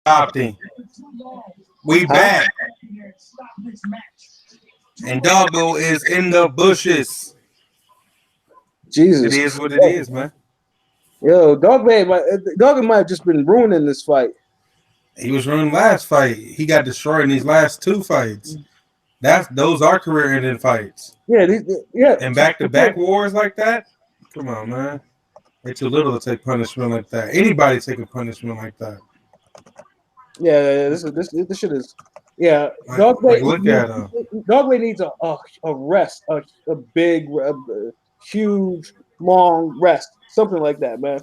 stopped him. We back. And Doggo is in the bushes. Jesus. It is what it is, man. Yo, Dogman might have just been ruining this fight. He was running last fight. He got destroyed in these last two fights. Those are career-ending fights. Yeah, yeah. And back-to-back wars like that? Come on, man. They're too little to take punishment like that. Anybody taking punishment like that. Yeah, this shit is. Yeah, Look at him. Dogway needs a rest, a big, huge, long rest, something like that, man.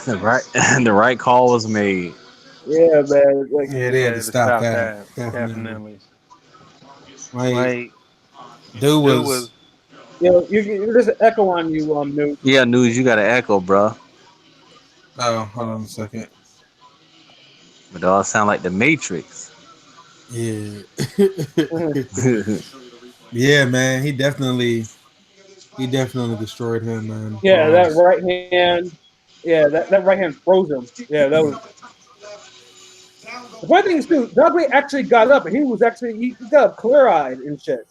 The right call was made. Yeah, man. Like, yeah, they had to stop that. Definitely. Like, dude was. There's an echo on you, News. Yeah, News, you got an echo, bro. Oh, hold on a second. But it all sound like the Matrix. Yeah. Yeah, man. He definitely destroyed him, man. Yeah, that right hand. Yeah, that right hand froze him. Yeah, that was. The funny thing is, too, Dogway actually got up, and he got up clear-eyed and shit.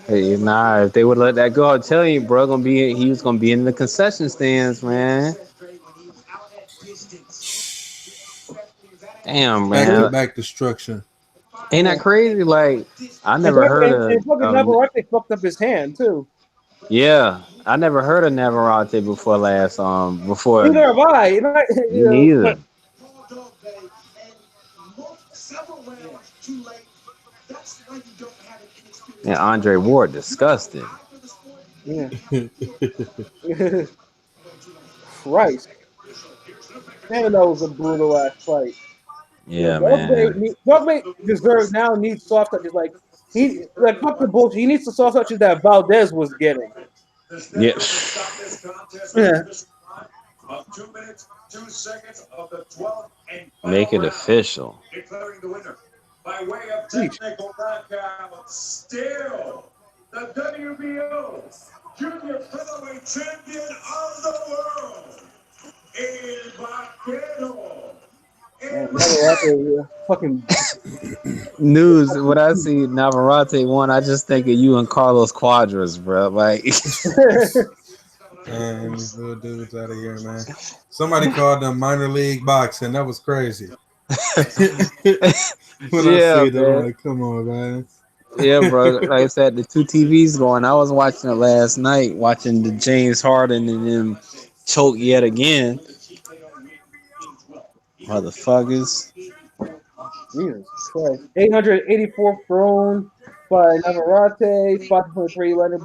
Hey, nah, if they would let that go, I'll tell you, bro, he was gonna be in the concession stands, man. Damn, man. Back destruction. Ain't that crazy? Like, I never heard of. And fucking Navarrete fucked up his hand too. Yeah, I never heard of Navarrete before before. Neither have I. Neither. And Andre Ward, disgusting. Yeah. Christ. Man, that was a brutal ass fight. Yeah, man. Dogway needs soft touches. Like fuck the bullshit. He needs the soft touches that Valdez was getting. Yeah. Make it official. Declaring the winner by way of technical knockout, still the WBO Junior Featherweight Champion of the world, El Vaquero. Fucking News. When I see Navarrete won, I just think of you and Carlos Quadras, bro. Like, man, these little dudes out of here, man. Somebody called them minor league boxing. That was crazy. When I see them, like, come on, man. Yeah, bro. Like I said, the two TVs going. I was watching it last night, watching the James Harden and them choke yet again. Motherfuckers. Jesus Christ. 884 thrown by Navarrete, 5.3 landed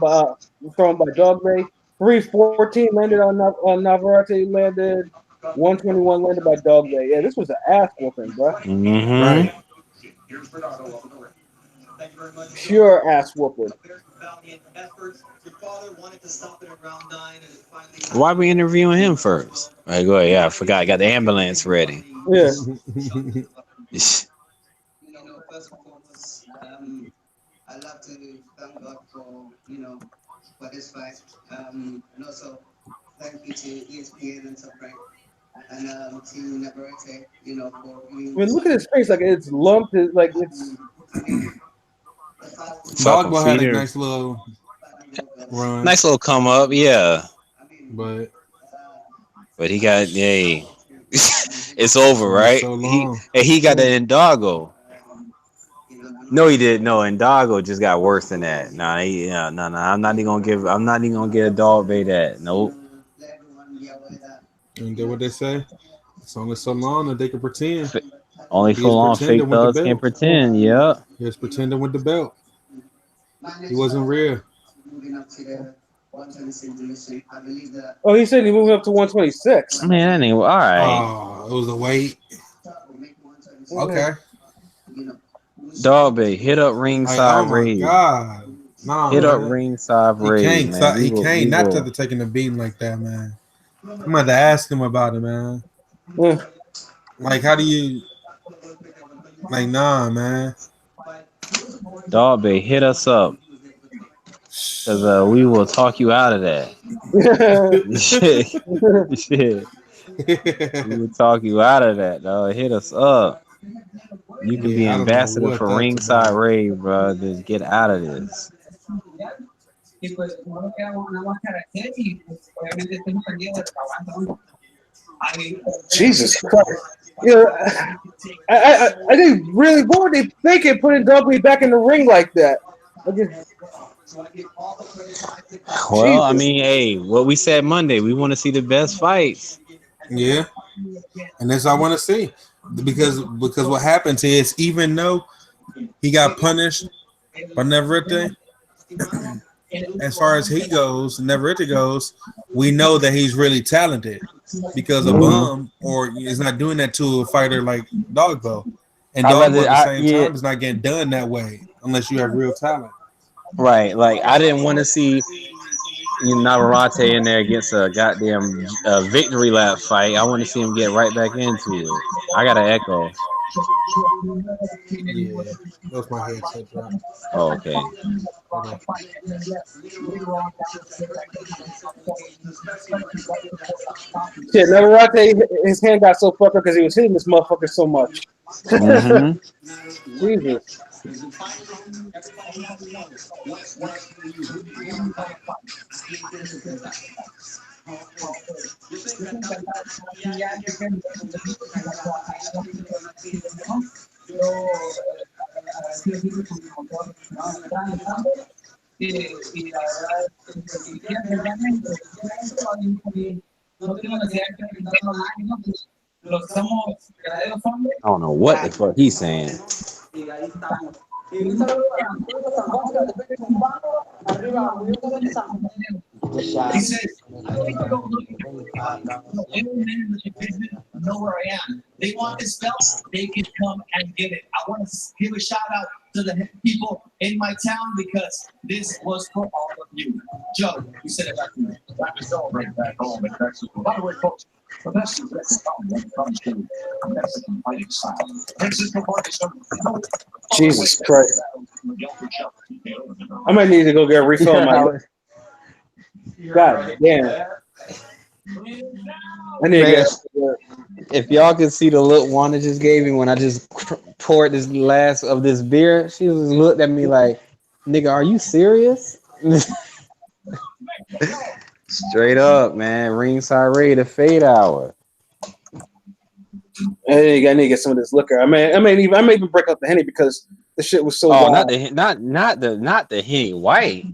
thrown by Dogway. 314 landed on Navarrete, landed 121 landed by Dogway. Yeah, this was an ass whooping, bro. Mm-hmm. Right. Pure ass whooping. Why are we interviewing him first? Right, go ahead. Yeah, I forgot. I got the ambulance ready. Yeah. First and foremost, I'd love to thank God for this fight, and also thank you to ESPN and Top Rank and to Navarrete, for being. I mean, look at his face, like it's lumped, like it's. Dogbo had a nice little run. Nice little come up, yeah. But he got it's over, right? So he got that Indago. No, he didn't. No, Indago just got worse than that. No. I'm not even gonna get a dog bay that. Nope. And then what they say? It's only so long that they can pretend. Only so long fake thugs can pretend. Yeah. He was pretending with the belt. He wasn't real. Oh, he said he moved up to 126. Man, that ain't all right. Oh, it was a weight. Okay. Dog bay, hit up Ringside Rave. God. Nah, hit man. up Ringside Rave. He can't not to taking a beating like that, man. I'm about to ask him about it, man. Like, how do you? Like, nah, man. Dog bay, hit us up. Because we will talk you out of that. Shit. We will talk you out of that, dog. Hit us up. You could be Yeah, I don't know ambassador what for that's Ringside about. Rave, bro. Just get out of this. Jesus Christ. You know, I think really, what were they thinking putting Dudley back in the ring like that? Well, I Jesus. mean, hey, what we said Monday, we want to see the best fights. Yeah, and that's what I want to see because what happens is even though he got punished by Navarrete, as far as he goes, Navarrete goes, we know that he's really talented because a Mm-hmm. bum or is not doing that to a fighter like Dogbo. And I Dogbo rather, at the same yeah, time is not getting done that way unless you have real talent. right. Like I didn't want to see Navarrete in there against a goddamn victory lap fight. I want to see him get right back into it. I got an echo. Yeah, that's my headset drop. Oh, okay. Hold on. Shit, Navarrete, his hand got so fucked up because he was hitting this motherfucker so much. Mm-hmm. Jesus. I don't know what the fuck he's saying. He says, I think they're looking at every man in the division know where I am. They want this belt, they can come and get it. I want to give a shout out to the people in my town because this was for all of you. Joe, you said it back to me. That was celebrating back home in Mexico. By the way, folks, the best is best when it comes to Mexican fighting style. Mexican fighting style. Jesus Christ. I might need to go get a refill on my. God damn. I need to Man, get. if y'all could see the look Wanda just gave me when I just poured this glass of this beer, she just looked at me like, "Nigga, are you serious?" Straight up, man. Ringside Rave, the fade hour. I need to get some of this liquor. I may even break up the Henny because the shit was so Oh, wild. not the Henny White.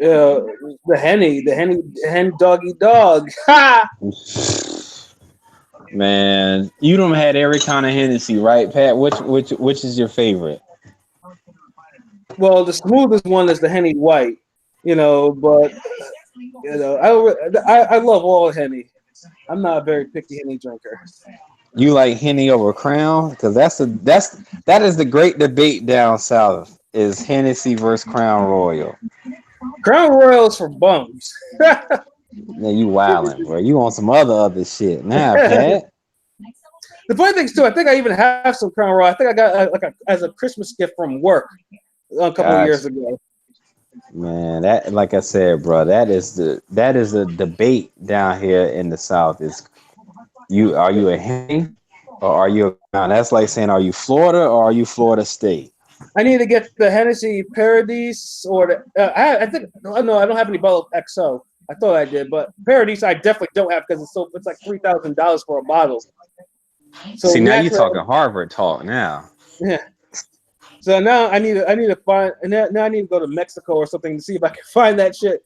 Yeah, the Henny doggy dog. Ha! Man, you done had every kind of Hennessy, right, Pat? Which is your favorite? Well, the smoothest one is the Henny White, but I love all Henny. I'm not a very picky Henny drinker. You like Henny over Crown? Because that is the great debate down south. Is Hennessy versus Crown Royal? Crown Royal is for bums. Yeah, you wildin', bro. You on some other shit now, Pat. The funny thing is too, I think I even have some Crown Royal. I think I got as a Christmas gift from work a couple of years ago. Man, that like I said, bro, that is the debate down here in the South. Are you a Henny or are you a Crown? That's like saying, are you Florida or are you Florida State? I need to get the Hennessy Paradise or the. I think no, I don't have any bottle of XO. I thought I did, but Paradise I definitely don't have because it's like $3,000 for a bottle. So see, now you're talking Harvard talk now. Yeah. So now I need to find, and now I need to go to Mexico or something to see if I can find that shit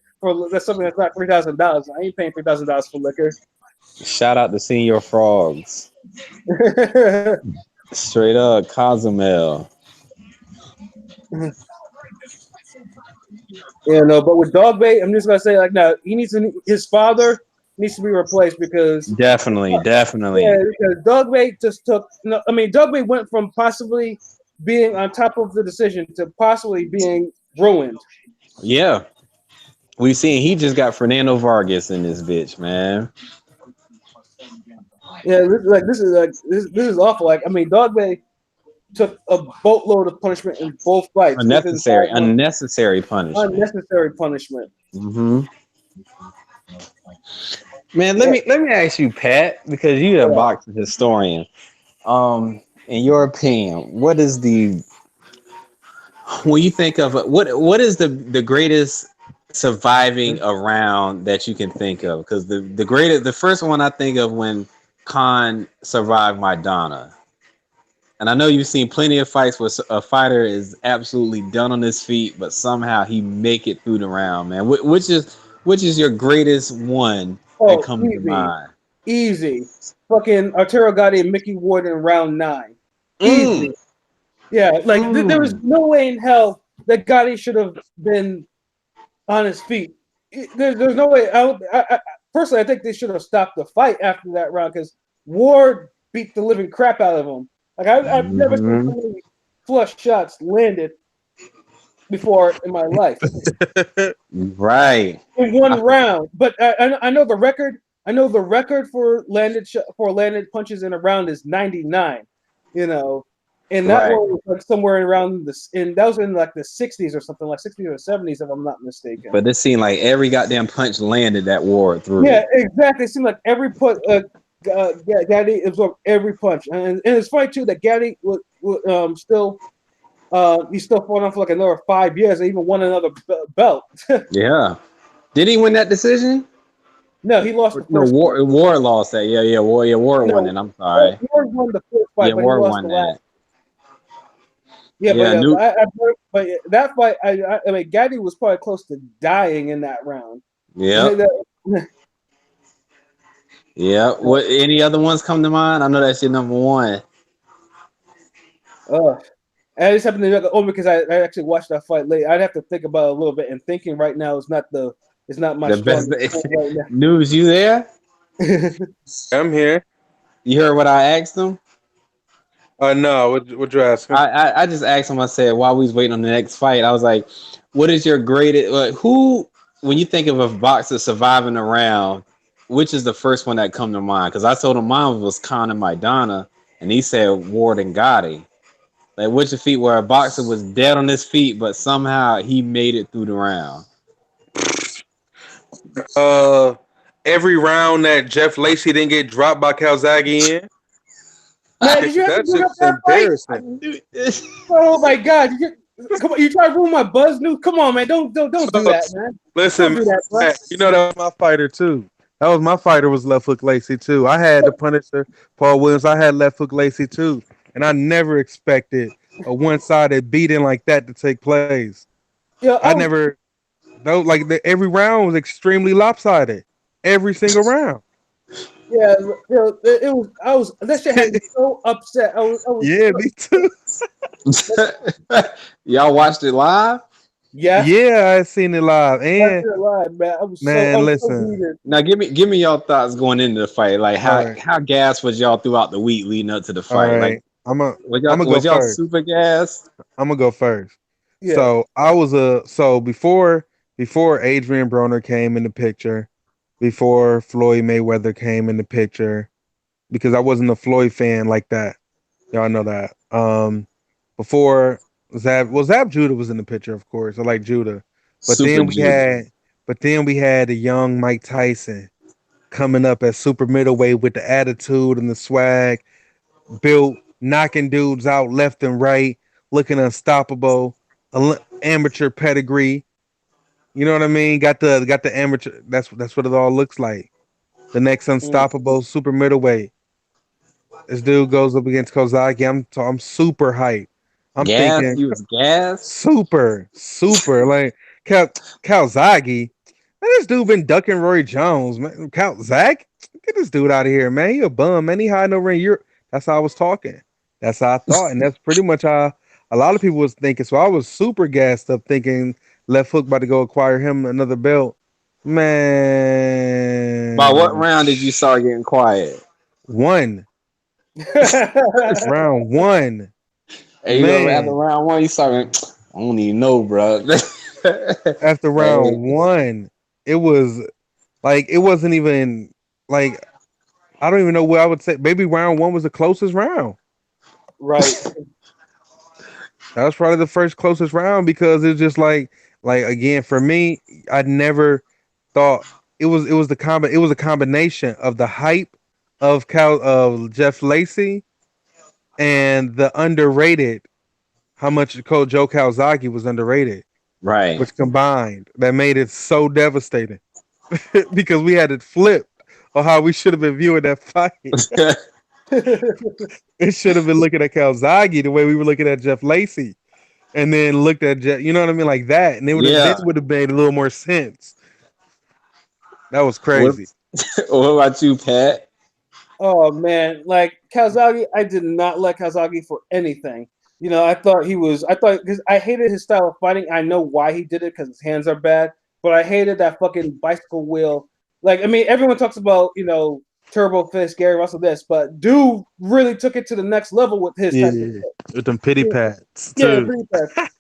that's something that's not $3,000. I ain't paying $3,000 for liquor. Shout out to Senior Frogs. Straight up, Cozumel. But with Dog Bait, I'm just gonna say no. His father needs to be replaced because definitely. Yeah, because Dog Bait just took. No, I mean, Dog Bait went from possibly being on top of the decision to possibly being ruined. Yeah, we seen he just got Fernando Vargas in this bitch, man. Yeah, this is awful. Dog Bait. took a boatload of punishment in both fights within 5 months. Unnecessary punishment. Unnecessary punishment. Hmm. Man, let me ask you, Pat, because you're a Yeah. boxing historian. In your opinion, what is the when you think of what is the greatest surviving around that you can think of? Because the first one I think of when Khan survived Maidana. And I know you've seen plenty of fights where a fighter is absolutely done on his feet, but somehow he make it through the round, man. Which is your greatest one that Oh, comes to easy. mind? Easy. Fucking Arturo Gatti and Mickey Ward in round 9. Mm, Easy. Yeah, like there was mm. no way in hell that Gotti should have been on his feet. There's no way. Personally, I think they should have stopped the fight after that round because Ward beat the living crap out of him. Like I've never seen so many flush shots landed before in my life Right. in one round. But I know the record. I know the record for landed punches in a round is 99. You know, and that Right. one was like somewhere around this, and that was in like the 60s or something, like 60s or 70s, if I'm not mistaken. But it seemed like every goddamn punch landed that Ward through. Yeah, exactly. It seemed like every punch, Gaddy absorbed every punch, and it's funny too that Gaddy was still he's still fought on for like another 5 years, and even won another belt. Yeah. Did he win that decision? No, he lost the No, first fight. Ward lost that. Yeah, Ward won No, it. I'm sorry. Ward won the first fight, Yeah, but he Ward lost won the that. last. Yeah, Yeah, but that fight, I mean, Gaddy was probably close to dying in that round. yeah. Yeah. What? Any other ones come to mind? I know that's your number one. I just happened to only because I actually watched that fight late. I'd have to think about it a little bit, and thinking right now is not my The best strongest point right news. You there? now. I'm here. You heard what I asked him? No, what you asking? I just asked him. I said while we was waiting on the next fight, I was like, "What is your greatest? Who? When you think of a boxer surviving a round, which is the first one that come to mind?" Because I told him mine was Conor Maidana, and he said Ward and Gotti. Like, which the feet where a boxer was dead on his feet, but somehow he made it through the round. Every round that Jeff Lacey didn't get dropped by Calzaghe in. Man, did you have to That's bring up just that fight? embarrassing. Oh my god! Come on, you try to ruin my buzz news? Come on, man! Don't do that, man! Listen, Don't do that, bro. Matt, you know that was my fighter too. That was my fighter was left hook Lacey too. I had the Punisher, Paul Williams. I had left hook Lacey too, and I never expected a one-sided beating like that to take place. Yeah, I never. Though, every round was extremely lopsided. Every single round. Yeah, it was. That shit had me so upset. I was Yeah, me too. Y'all watched it live? Yeah, Yeah, I seen it live. And alive, man. I was man, so listen. heated. Now give me y'all thoughts going into the fight. Like All right. how gas was y'all throughout the week leading up to the All fight? right. Like I'm gonna was go y'all first. super gas? I'm gonna go first. Yeah. So I was before Adrian Broner came in the picture, before Floyd Mayweather came in the picture, because I wasn't a Floyd fan like that. Y'all know that. Before Zab Judah was in the picture, of course. I like Judah. But Super then we Judah. had the young Mike Tyson coming up at super middleweight with the attitude and the swag, built, knocking dudes out left and right, looking unstoppable, amateur pedigree. You know what I mean? Got the amateur. That's what it all looks like. The next unstoppable super middleweight. This dude goes up against Kozaki. I'm super hyped. I'm Gas? thinking He was gas? super like Calzaghe. Man, this dude been ducking Roy Jones, man. Calzaghe, get this dude out of here, man. He a bum, man. He hiding over in Europe. That's how I was talking. That's how I thought, and that's pretty much how a lot of people was thinking. So I was super gassed up, thinking left hook about to go acquire him another belt. Man, By what round did you start getting quiet? round one. Hey, Man, after round one, you started. I don't even know, bro. after round one, it was like it wasn't even like I don't even know what I would say. Maybe round one was the closest round. Right. That was probably the first closest round because it's just like again for me, I never thought it was a combination of the hype of Jeff Lacey and the underrated how much Joe Calzaghe was underrated, Right. which combined that made it so devastating because we had it flipped on how we should have been viewing that fight. It should have been looking at Calzaghe the way we were looking at Jeff Lacey, and then looked at Jeff. You know what I mean, like that, and Yeah. it would have made a little more sense. That was What, crazy. what about you, Pat? Oh man, like Kazagi, I did not like Kazagi for anything. You know, I thought because I hated his style of fighting. I know why he did it because his hands are bad, but I hated that fucking bicycle wheel. Like, I mean, everyone talks about Turbo Fist, Gary Russell, this, but dude really took it to the next level with his type of Yeah, shit. with them pity pads Yeah, too. pretty fast.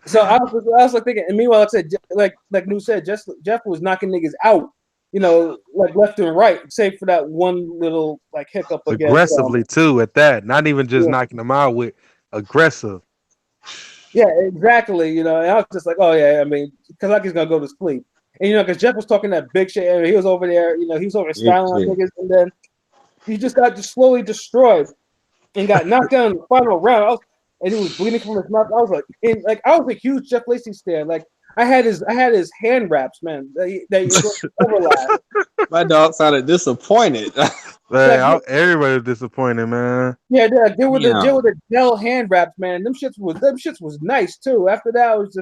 So I was like thinking, and meanwhile, I said, like New said, Jeff was knocking niggas out, like left and right, save for that one little like hiccup against. Aggressively too. At that, not even just Yeah, knocking them out with aggressive. yeah, exactly. And I was just like, oh yeah, I mean, Kazaki's gonna go to sleep, and because Jeff was talking that big shit, and he was over there, he was over there Big styling on shit. niggas, and then he just got just slowly destroyed and got knocked down in the final round. And he was bleeding from his mouth. I was like, I was a huge Jeff Lacey stan. Like, I had his hand wraps, man. That overlap. My dog sounded disappointed. Man, everybody was disappointed, man. Yeah, they were Yeah. the gel hand wraps, man. Them shits was nice too. After that, I was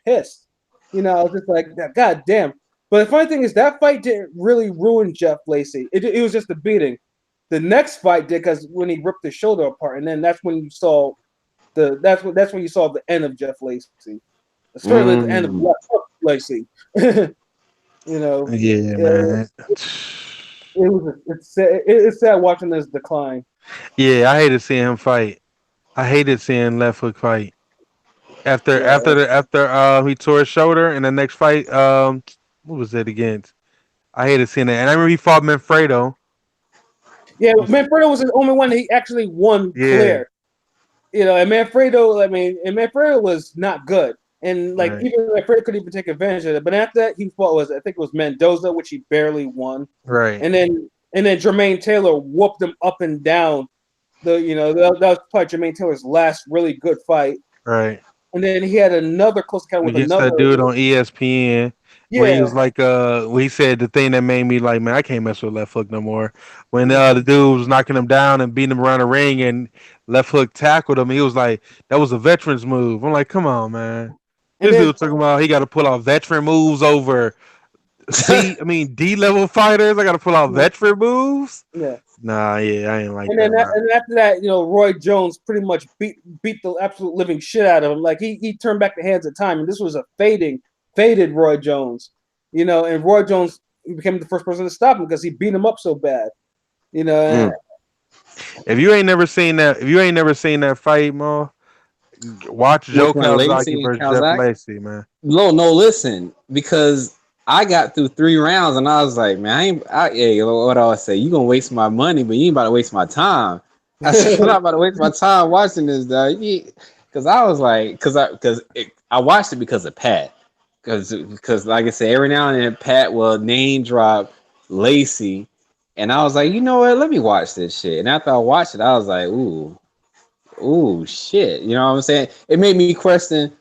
pissed. I was just like, God damn. But the funny thing is, that fight didn't really ruin Jeff Lacey. It was just a beating. The next fight did, because when he ripped his shoulder apart, and then that's when you saw the end of Jeff Lacey. Certainly the end of Jeff Lacey. Yeah, man. It's sad watching this decline. Yeah, I hated seeing him fight. I hated seeing Left Hook fight. After he tore his shoulder in the next fight, what was it against? I hated seeing it. And I remember he fought Manfredo. Yeah, Manfredo was the only one he actually won clear. And Manfredo was not good. And Right. even Manfredo couldn't even take advantage of it. But after that, he fought I think it was Mendoza, which he barely won. Right. And then Jermaine Taylor whooped him up and down. That was probably Jermaine Taylor's last really good fight. Right. And then he had another close encounter with Against another that dude on ESPN. Yeah. Where he was like, he said the thing that made me like, man, I can't mess with Left Hook no more. When the dude was knocking him down and beating him around the ring and Left Hook tackled him, he was like, that was a veteran's move. I'm like, come on, man. This dude talking about he got to pull out veteran moves over D level fighters. I got to pull out veteran moves. Yeah. Nah, yeah, I ain't like and that. And after that, Roy Jones pretty much beat the absolute living shit out of him. Like he turned back the hands of time, and this was a faded Roy Jones. And Roy Jones became the first person to stop him because he beat him up so bad. If you ain't never seen that fight, Mo, watch Joe Calzaghe versus Jeff Lacey, man. No, listen, because I got through 3 rounds and I was like, man, what I always say, you gonna waste my money, but you ain't about to waste my time. I said, I'm not about to waste my time watching this, dog. Because I was like, I watched it because of Pat. Because like I said, every now and then Pat will name drop Lacey, and I was like, you know what? Let me watch this shit. And after I watched it, I was like, ooh, shit. You know what I'm saying? It made me question,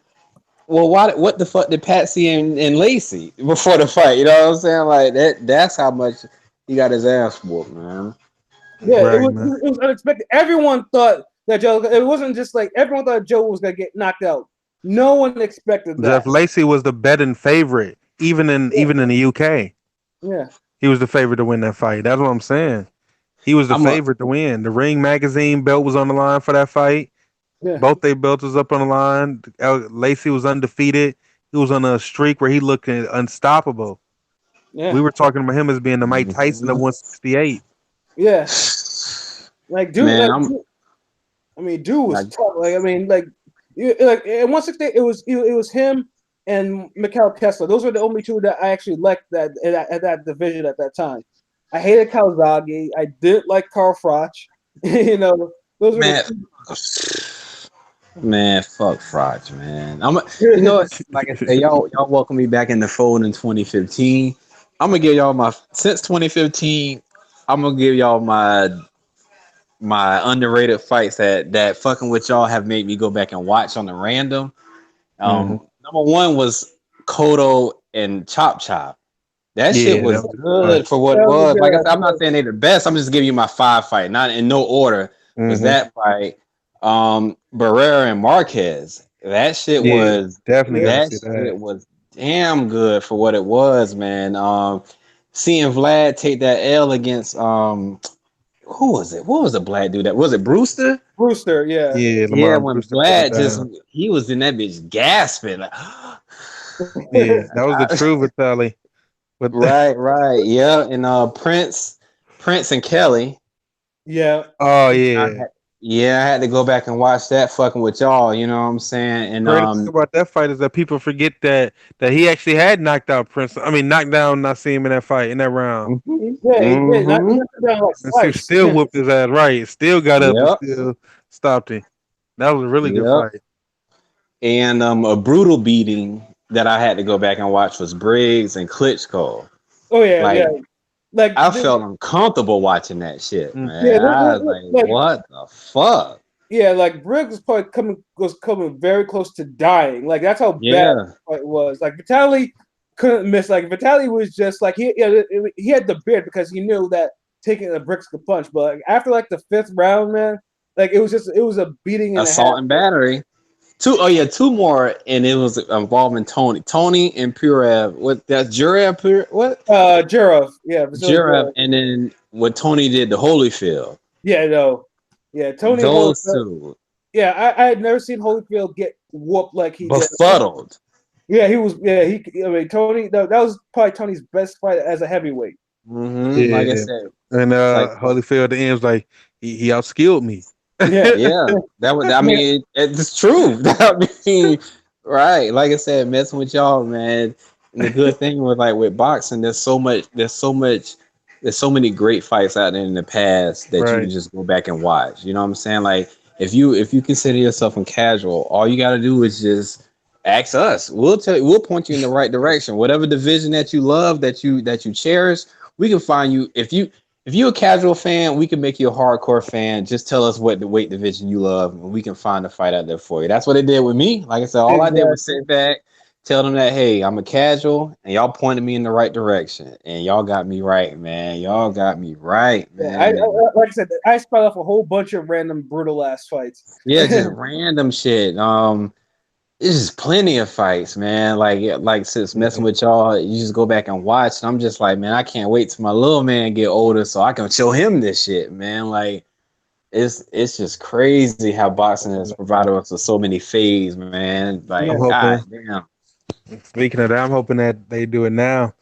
well, what the fuck did Pat see in Lacey before the fight? You know what I'm saying? Like that's how much he got his ass whooped, man. Yeah, right, it was unexpected. Everyone thought that Joe. It wasn't just like everyone thought Joe was gonna get knocked out. No one expected that. Jeff Lacey was the betting favorite, even in the UK. Yeah, he was the favorite to win that fight. That's what I'm saying. He was the favorite to win. The Ring magazine belt was on the line for that fight. Yeah. Both their belts was up on the line. Lacey was undefeated. He was on a streak where he looked unstoppable. Yeah. We were talking about him as being the Mike Tyson of 168. Yeah. Like, dude, dude was tough. Like, at 168, it was him and Mikael Kessler. Those were the only two that I actually liked at that division at that time. I hated Calzaghe. I didn't like Carl Froch. Those were Man, fuck Frauds, man. You know what? Like I said, y'all welcome me back in the fold in 2015. I'm gonna give y'all my since 2015. I'm gonna give y'all my underrated fights that fucking with y'all have made me go back and watch on the random. Hmm. Number one was Kodo and Chop Chop. That shit Yeah, that was was a good fight. good for what it That was was. Like I said, I'm not good. saying they the best. I'm just giving you my five fight, not in no order. Was Hmm. that fight? Barrera and Marquez. Yeah, definitely got to That see that. shit was damn good for what it was, man. Seeing Vlad take that L against who was it? What was the black dude? That was it Brewster? Brewster, yeah. Yeah, Yeah, Lamar when Brewster put him Vlad just down. he was in that bitch gasping like Yeah, that was the true Vitaly. But right, yeah, and Prince and Kelly. Yeah. oh I yeah, had, yeah, I had to go back and watch that fucking with y'all. You know what I'm saying? And crazy thing about that fight is that people forget that he actually had knocked out Prince. I mean, knocked down Nassim in that fight in that round. Yeah, he did. Not mm-hmm, down like And she twice. still whooped his ass right. Still got up and yep, still stopped him. That was a really good yep. fight. And a brutal beating that I had to go back and watch was Briggs and Klitschko. Oh yeah, yeah. Like Like I felt uncomfortable watching that shit, Mm. yeah, man. I was like, like what the fuck? yeah, like Briggs was coming very close to dying. Like that's how bad Yeah, it was. Like Vitaly couldn't miss. Like Vitaly was just like he had the beard because he knew that taking the bricks could punch. But like, after like the fifth round, man, like it was a beating and a half. assault and battery. Two more, and it was involving Tony and Purev. What that's Jurev? What Jarov, yeah, Vasily Jurev? Jarov. And then what Tony did to Holyfield. Yeah, no, yeah, Tony Those Holyfield. two Yeah, I had never seen Holyfield get whooped like he did. befuddled. Yeah, he was. Yeah, he. I mean, Tony. That was probably Tony's best fight as a heavyweight. Like I Yeah. said, And like Holyfield at the end was like, he outskilled me. Yeah, yeah, that would. I mean, it's true. I mean, right? Like I said, messing with y'all, man. And the good thing with with boxing, there's so many great fights out there in the past that you can Right. just go back and watch. You know what I'm saying? Like if you consider yourself a casual, all you got to do is just ask us. We'll point you in the right direction. Whatever division that you love, that you cherish, we can find you. If you're a casual fan, we can make you a hardcore fan. Just tell us what the weight division you love, and we can find a fight out there for you. That's what they did with me. Like I said, all I did was exactly. sit back, tell them that, hey, I'm a casual, and y'all pointed me in the right direction, and y'all got me right, man. Y'all got me right, Yeah, man. like I said, I spelled off a whole bunch of random brutal ass fights. Yeah, just random shit. It's just plenty of fights, man. Like since messing Yeah. with y'all, you just go back and watch. And I'm just like, man, I can't wait till my little man get older so I can show him this shit, man. Like it's just crazy how boxing has provided us with so many fades, man. Yeah, I'm Like, god hoping. damn. Speaking of that, I'm hoping that they do it now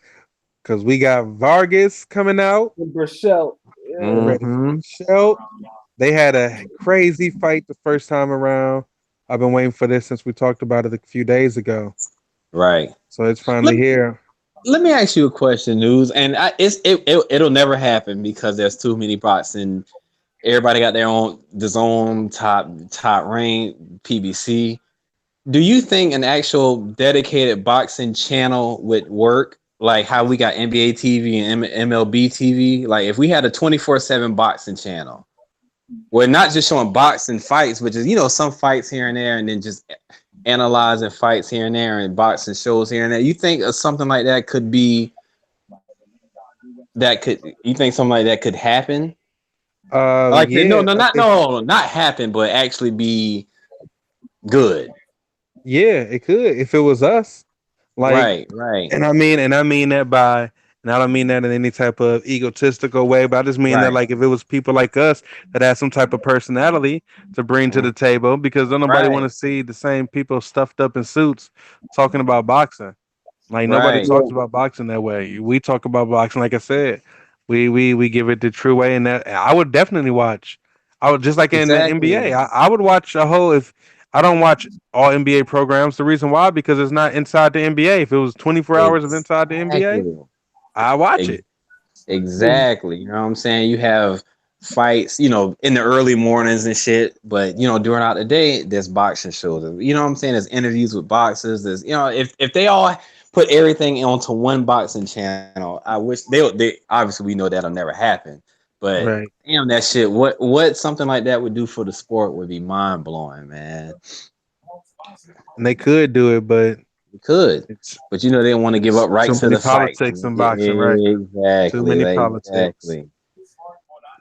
because we got Vargas coming out. and Berchelt. Get Yeah, ready for Mm-hmm. Berchelt. They had a crazy fight the first time around. I've been waiting for this since we talked about it a few days ago. Right. So it's Let, finally here. let me ask you a question, News. And it'll never happen because there's too many boxing. Everybody got their own top rank PBC. Do you think an actual dedicated boxing channel would work? Like how we got NBA TV and MLB TV? Like if we had a 24/7 boxing channel, where not just showing boxing fights, which is, some fights here and there, and then just analyzing fights here and there and boxing shows here and there. You think something like that could be you think something like that could happen? Like no, Yeah, no, I not think no, not happen, but actually be good. yeah, it could if it was us. Like, Right, and I mean that by, and I don't mean that in any type of egotistical way, but I just mean that right, like if it was people like us that had some type of personality to bring to the table, because don't nobody want right, to see the same people stuffed up in suits talking about boxing. Like nobody right. talks yeah, about boxing that way. We talk about boxing, like I said, we give it the true way, and that I would definitely watch. I would just like in the NBA. Exactly. I would watch a whole if I don't watch all NBA programs. The reason why because it's not inside the NBA. If it was 24 hours of inside the NBA, Exactly. I watch Ex- it. yeah, Exactly. You know what I'm saying? You have fights, you know, in the early mornings and shit. But you know, during out the day, there's boxing shows. You know what I'm saying? There's interviews with boxers. There's, you know, if they all put everything onto one boxing channel, I wish they obviously we know that'll never happen. But Right. damn, that shit, what something like that would do for the sport would be mind blowing, man. And they could do it, but It could, it's but you know they don't want to give up too rights to many the fight. politics in boxing, right? Too Exactly, many like, politics.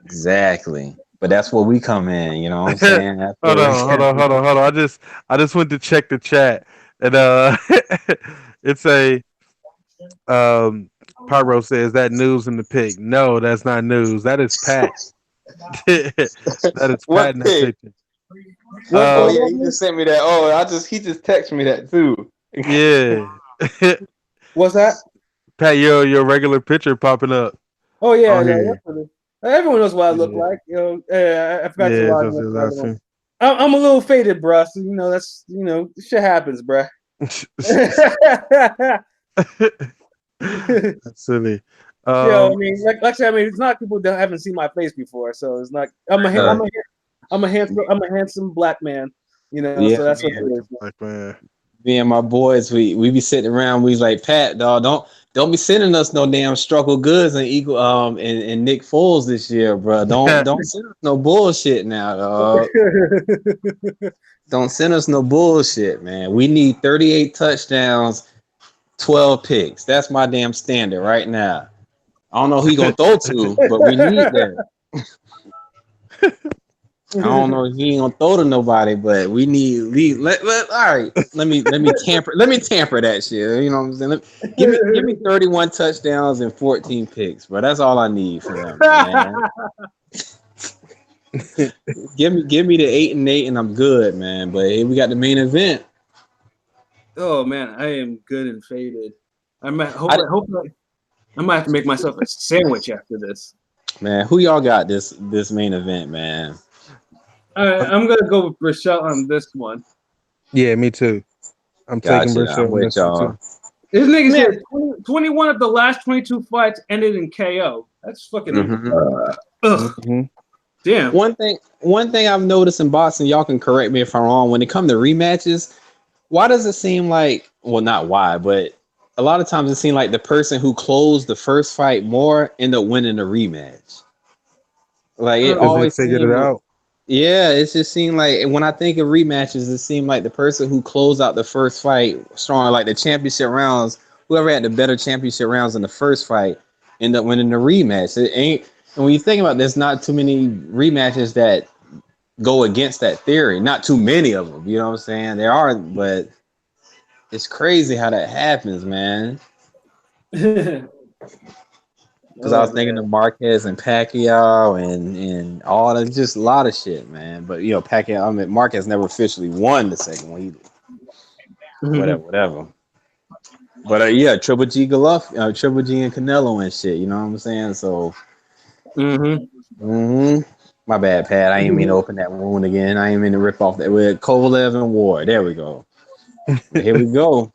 exactly. But that's where we come in. You know what I'm hold saying? That's on, where we. hold on. I just went to check the chat, and it's a Pyro says that news in the pig. No, that's not news. That is Pat. That is What Pat in that pig? picture. Oh What yeah, he just sent me that. Oh, he just texted me that too. Yeah. What's that? Pat, your regular picture popping up Oh yeah, on no, here. definitely. Everyone knows what I look Yeah, like. You know, I forgot to yeah, log that's in. what I was asking. I'm a little faded, bruh. So you know that's shit happens, bruh. That's silly. Yeah, I mean, like I said, I mean, it's not people that haven't seen my face before, so it's not. I'm Uh, a handsome black man, yeah, So that's what man. it is. like, man. Me and my boys, we be sitting around. We like, Pat, dog, don't be sending us no damn struggle goods and equal and Nick Foles this year, bro. Don't send us no bullshit now, dog. Don't send us no bullshit, man. We need 38 touchdowns, 12 picks. That's my damn standard right now. I don't know who he gonna throw to, but we need that. I don't know if he ain't gonna throw to nobody, but we need all right. Let me tamper that shit. You know what I'm saying? Give me 31 touchdowns and 14 picks, bro. That's all I need for them, man. give me the 8-8 and I'm good, man. But hey, we got the main event. Oh man, I am good and faded. I might have to make myself a sandwich after this. Man, who y'all got this main event, man? I'm gonna go with Berchelt on this one. Yeah, me too. I'm taking Gotcha. I'm Berchelt on with this one y'all. too. This nigga said 21 of the last 22 fights ended in KO. That's fucking Mhm. damn. One thing I've noticed in boxing, y'all can correct me if I'm wrong. When it comes to rematches, why does it seem like, well, not why, but a lot of times it seems like the person who closed the first fight more end up winning the rematch. Like it Because they always figured it seemed, out. yeah, it just seemed like when I think of rematches, it seemed like the person who closed out the first fight strong, like the championship rounds, whoever had the better championship rounds in the first fight, end up winning the rematch. It ain't, and when you think about it, there's not too many rematches that go against that theory. Not too many of them. You know what I'm saying? There are, but it's crazy how that happens, man. Because I was thinking of Marquez and Pacquiao and all that, just a lot of shit, man. But you know, Pacquiao, I mean, Marquez never officially won the second one. Whatever. But yeah, Triple G Triple G and Canelo and shit. You know what I'm saying? So, my bad, Pat. I ain't mean to open that wound again. I ain't mean to rip off that with Kovalev and Ward. There we go. Here we go.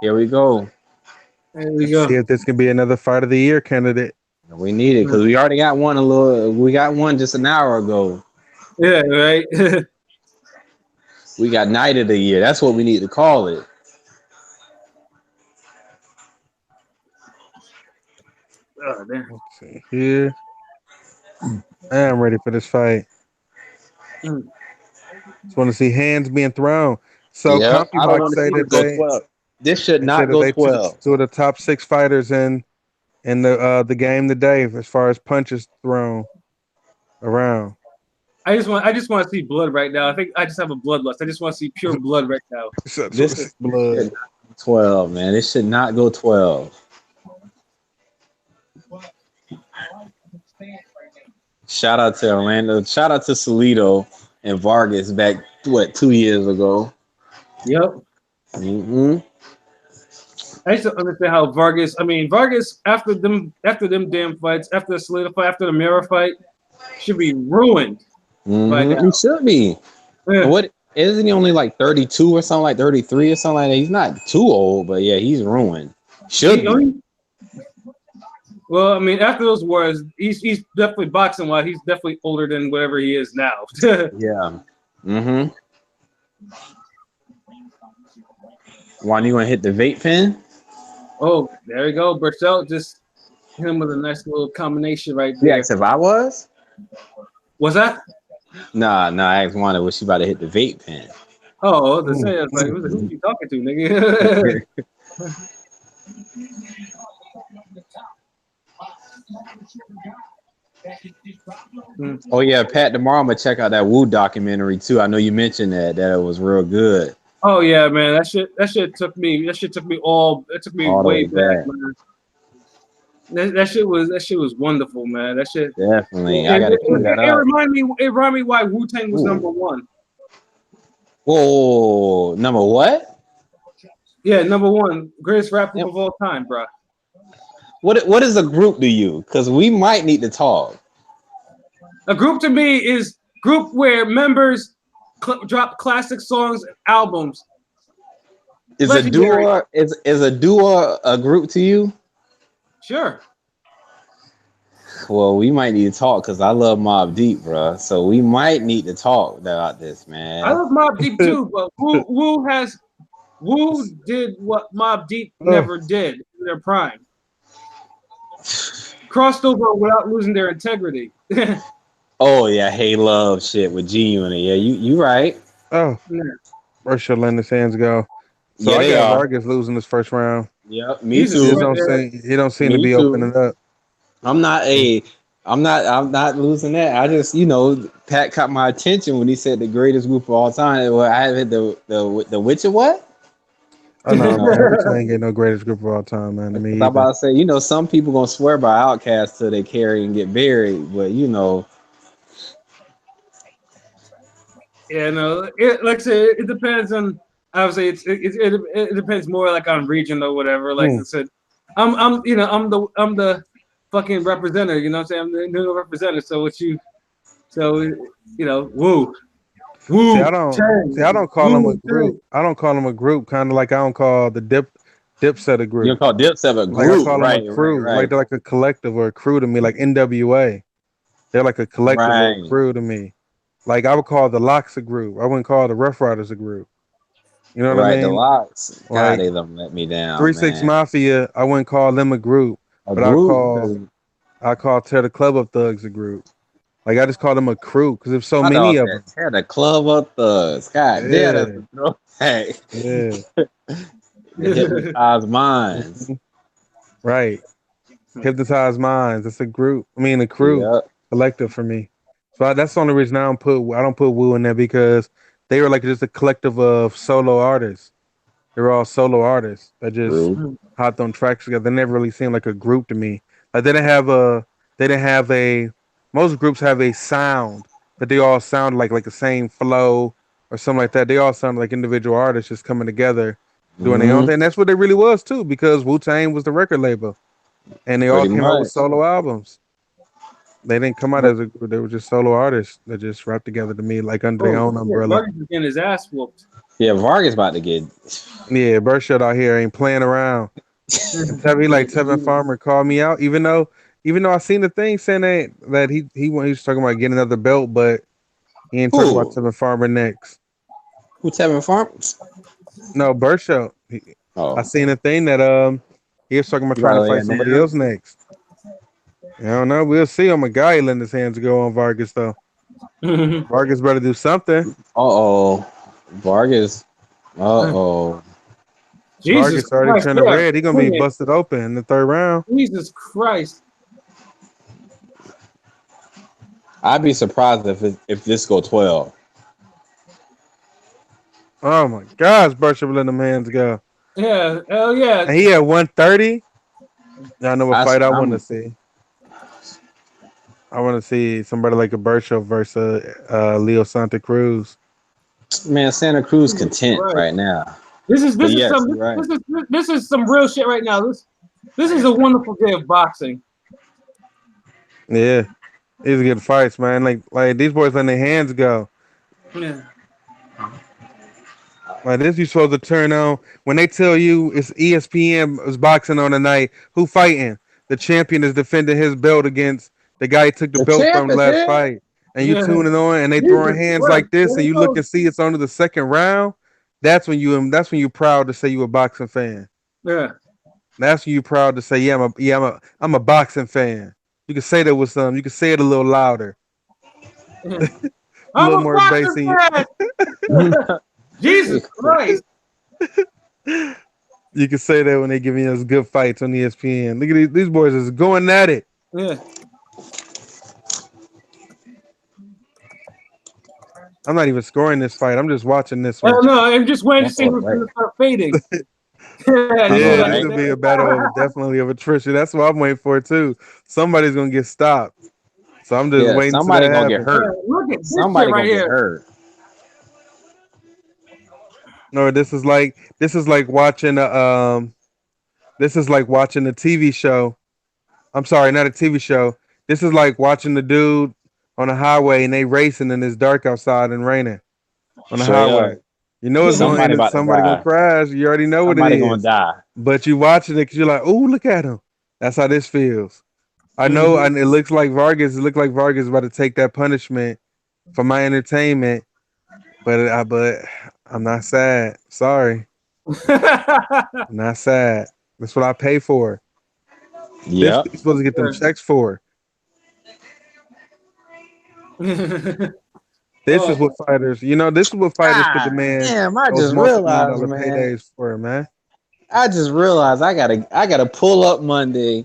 Here we go. There we Let's see go. if this can be another fight of the year candidate. We need it because we already got one we got one just an hour ago. Yeah, right. We got night of the year. That's what we need to call it. Oh, damn. Let's see here. I am ready for this fight. Just want to see hands being thrown. So Yeah, I don't CompuBox want to say see that it go they 12. This should say not that go they 12. two of the top 6 fighters in the game today as far as punches thrown around. I just want to see blood right now. I think I just have a bloodlust. I just want to see pure blood right now. This Blood. should not go 12, man. This should not go 12. Shout out to Orlando. Shout out to Salido and Vargas back 2 years ago. Yep. I just don't understand how Vargas. I mean, Vargas after them damn fights, after the Solidify, after the Mirror fight, should be ruined by now. He should be. Yeah. What isn't he only like 32 or something, like 33 or something like that? He's not too old, but yeah, he's ruined. Should be. Well, I mean, after those wars, he's definitely boxing wise. He's definitely older than whatever he is now. Yeah. Mm-hmm. Juan, you want to hit the vape pen? Oh, there you go. Berchelt just hit him with a nice little combination right Yeah, there. if I was. What's that? Nah, I asked Wanda was she about to hit the vape pen. Oh, I was to say, I was like, who you talking to, nigga? Oh yeah, Pat. Tomorrow I'm gonna check out that Wu documentary too. I know you mentioned that it was real good. Oh yeah, man. That shit took me. It took me All the way way back, back. man. That shit was wonderful, man. That shit. Definitely, I gotta cue that It up. reminded me why Wu-Tang was Ooh. number one. Whoa, number what? Yeah, number one, greatest rap group of all time, bro. What is a group to you? Because we might need to talk. A group to me is group where members drop classic songs and albums. Is Legendary. a duo a group to you? Sure. Well, we might need to talk because I love Mobb Deep, bro. So we might need to talk about this, man. I love Mobb Deep too, but Wu did what Mobb Deep never did in their prime. Crossed over without losing their integrity. Oh yeah, Hey Love shit with G Unit. Yeah, you right. Oh, Yeah. Berchelt letting his hands go. So Yeah, I they got are. Vargas losing this first round. Yep, me Jesus He too. just don't he don't seem to Me be too. opening up. I'm not losing that. I just, Pat caught my attention when he said the greatest group of all time. Well, I had the Witcher what? Oh no, man, Wu-Tang ain't no greatest group of all time, man. To me I'm about either. to say, some people gonna swear by Outkast till they carry and get buried, but Yeah, no. Like I said, it depends on. Obviously, it depends more like on region or whatever. Like I said, I'm the fucking representative. You know what I'm saying? I'm the new representative. So woo, See, woo, I don't call them a group. I don't call them a group. Kind of like I don't call the Dipset a you group. call Dipset a Like I group, call them a right? crew. Like they're like a collective or a crew to me. Like NWA, they're like a collective or a crew to me. Like I would call the Locks a group. I wouldn't call the Rough Riders a group. You know what I Right, the mean? Locks. God, Like they don't let me down, 3-6 man. Mafia, I wouldn't call them a group, A but group? I call Tear the Club Up Thugs a group. Like I just call them a crew because there's so My many dog of said, them. tear the club up thugs. God damn, that's Yeah, a throwback. yeah, The hypnotized minds. mhm, right. Hypnotized Minds. It's a group. I mean, a crew, Yep. collective for me. So that's the only reason I don't put Wu in there because they were like just a collective of solo artists. They were all solo artists that just True. hopped on tracks together. They never really seemed like a group to me. Like they didn't have a most groups have a sound that they all sound like the same flow or something like that. They all sound like individual artists just coming together doing their own Mm-hmm. thing. That's what they really was too, because Wu-Tang was the record label. And they all Pretty came out with much. solo albums. They didn't come out as a group. They were just solo artists that just rapped together to me like under their Oh, own yeah, umbrella. Vargas is getting his ass whooped. Yeah, Vargas about to get. Yeah, Berchelt out here ain't playing around. And Tevin Farmer called me out, even though I seen the thing saying that he was talking about getting another belt, but he ain't talking about Who? Tevin Farmer next. Who Tevin Farms? No, Berchelt. I Oh, seen a thing that he was talking about you trying gotta to lay fight it somebody down. else next. I don't know. We'll see. I'm a guy letting his hands go on Vargas though. Vargas better do something. Uh-oh. Vargas. Uh-oh. Jesus Vargas already Christ, turned they are red. He gonna be swinging. busted open in the third round. Jesus Christ. I'd be surprised if this go 12. Oh my gosh, Berchelt letting them hands go. Yeah, hell yeah. And he had 130. I know what fight I want to I'm see. I want to see somebody like a Berchelt versus Leo Santa Cruz. man, Santa Cruz Jesus content Christ. right now. This is But this is yes, some you're right. this is some real shit right now. This is a wonderful day of boxing. Yeah, these are good fights, man. Like these boys letting their hands go. Yeah. Like this, you supposed to turn on when they tell you it's ESPN is boxing on tonight. Who fighting? the champion is defending his belt against the guy he took the belt champ from the is last here. fight, and you Yeah. tuning on and they Jesus throwing hands Christ, like this, there and he you look goes. and see it's only the second round. That's when you proud to say you a boxing fan. Yeah. That's when you proud to say I'm a boxing fan. You can say that with some. You can say it a little louder, Yeah. a I'm little a more bass boxer in fan. Jesus Christ. You can say that when they giving us good fights on ESPN. Look at these boys is going at it. Yeah. I'm not even scoring this fight. I'm just watching this I one. don't know. I'm just waiting to see Oh, who's right. going to start fading. Yeah, Yeah, this right. will be a battle of definitely of attrition. That's what I'm waiting for too. Somebody's gonna get stopped. So I'm just Yeah, waiting till somebody that gonna get happens. hurt. Look at this shit Somebody right gonna get here. hurt. No, this is like watching a this is like watching a TV show. I'm sorry, not a TV show. This is like watching the dude on the highway and they racing and it's dark outside and raining on the Straight highway. up. You know it's gonna Somebody end. about to Somebody gonna die. crash. You already know what it Somebody gonna is. die. But you watching it because you're like, oh, look at him. That's how this feels. I know, and it looks like Vargas. It looked like Vargas is about to take that punishment for my entertainment. But I'm not sad. Sorry, I'm not sad. That's what I pay for. This Yep. you're supposed to get them checks for. This is what fighters. You know, this is what fighters could God demand damn, I those just multi-million realized, dollar man. paydays for, man. I just realized I gotta pull up Monday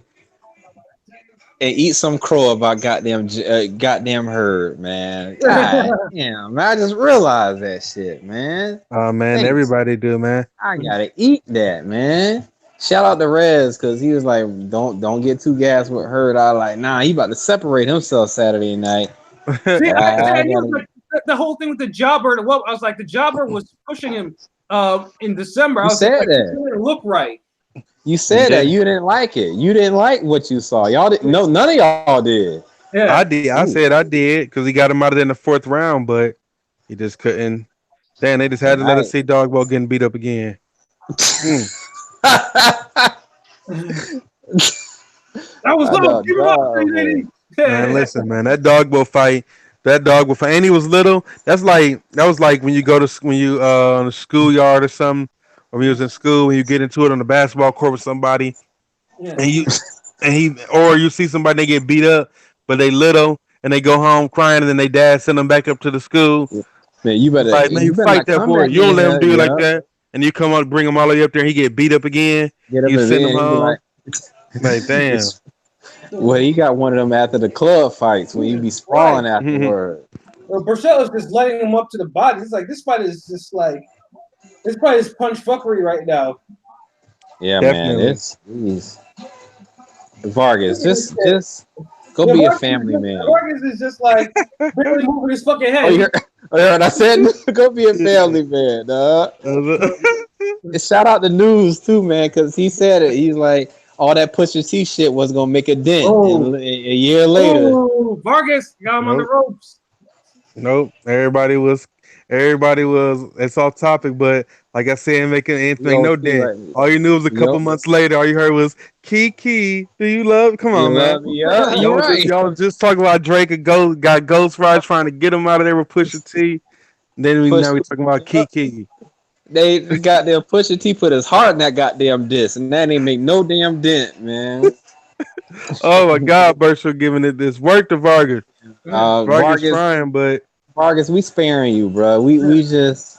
and eat some crow about goddamn herd, man. God damn, man, I just realized that shit, man. Oh man, Thanks. everybody do, man. I gotta eat that, man. Shout out to Rez because he was like, don't get too gassed with herd. I like, nah, he about to separate himself Saturday night. See, I I knew gotta, the whole thing with the jobber. Well, I was like, the jobber was pushing him in December. I you was just said like, that. it didn't look right. You said Yeah. that you didn't like it. You didn't like what you saw. Y'all didn't. No, none of y'all did. Yeah. I did. I said I did because he got him out of there in the fourth round, but he just couldn't. Damn, they just had to let us see Dogwell getting beat up again. That was low. Give it up, lady. Man, listen, man, that Dogwell fight, and he was little. That was like when you go to when you on the schoolyard or something, or when you was in school when you get into it on the basketball court with somebody, Yeah. or you see somebody they get beat up, but they little and they go home crying, and then they dad send them back up to the school. Man, you better, Like, man, you better fight not that come boy. at You me don't let him here. do it like Yeah. that. And you come up, bring him all the way up there, and he get beat up again. Get up You and send then him he be home. like, Like, damn. well, he got one of them after the club fights when you be sprawling afterward. Well, Berchelt is just letting him up to the body. It's like this fight is just like this fight is punch fuckery right now. Yeah, Definitely. man, it's Vargas. Just go be a family man. Vargas is just like barely moving his fucking head. Oh, you heard I said go be a family man, dog. And shout out the news too, man, because he said it. He's like, all that Pusha T shit was gonna make a dent. And a year later, Vargas got him on the ropes. Nope. Everybody was. It's off topic, but like I said, ain't make no dent. All you knew was a couple months later. All you heard was Kiki. Do you love? Come on, man. Yeah, you're right. Y'all was just talking about Drake and got Ghost Rider trying to get him out of there with Pusha T. Then now we talking about Kiki. They goddamn Pusha T put his heart in that goddamn disc, and that ain't make no damn dent, man. Oh my God, Berchelt giving it this work to Vargas. Vargas trying, but Vargas, we sparing you, bro. We just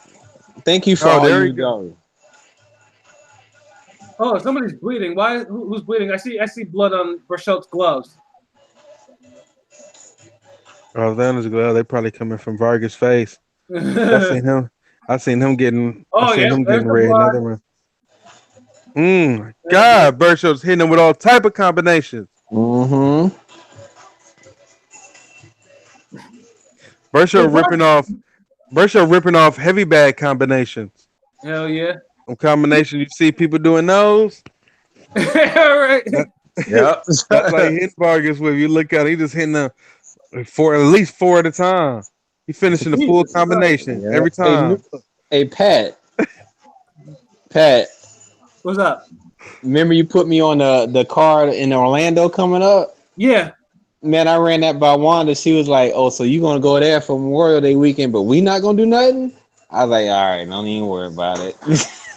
thank you for all you go. Oh, somebody's bleeding. Why? Who's bleeding? I see blood on Berchelt's gloves. Oh, that was glove. They probably coming from Vargas' face. I seen him getting. Him getting red. Another one. God, Berchelt's hitting him with all type of combinations. Mm-hmm. Berchelt ripping off heavy bag combinations. Hell yeah. Combination, you see people doing those. Right. Yep. That's like hitting Vargas with. You look at it, he just hitting them for at least 4 at a time. He finishing the full combination every time. Hey, Pat. Pat. What's up? Remember you put me on the card in Orlando coming up? Yeah. Man, I ran that by Wanda. She was like, "Oh, so you gonna go there for Memorial Day weekend, but we not gonna do nothing?" I was like, "All right, don't even worry about it."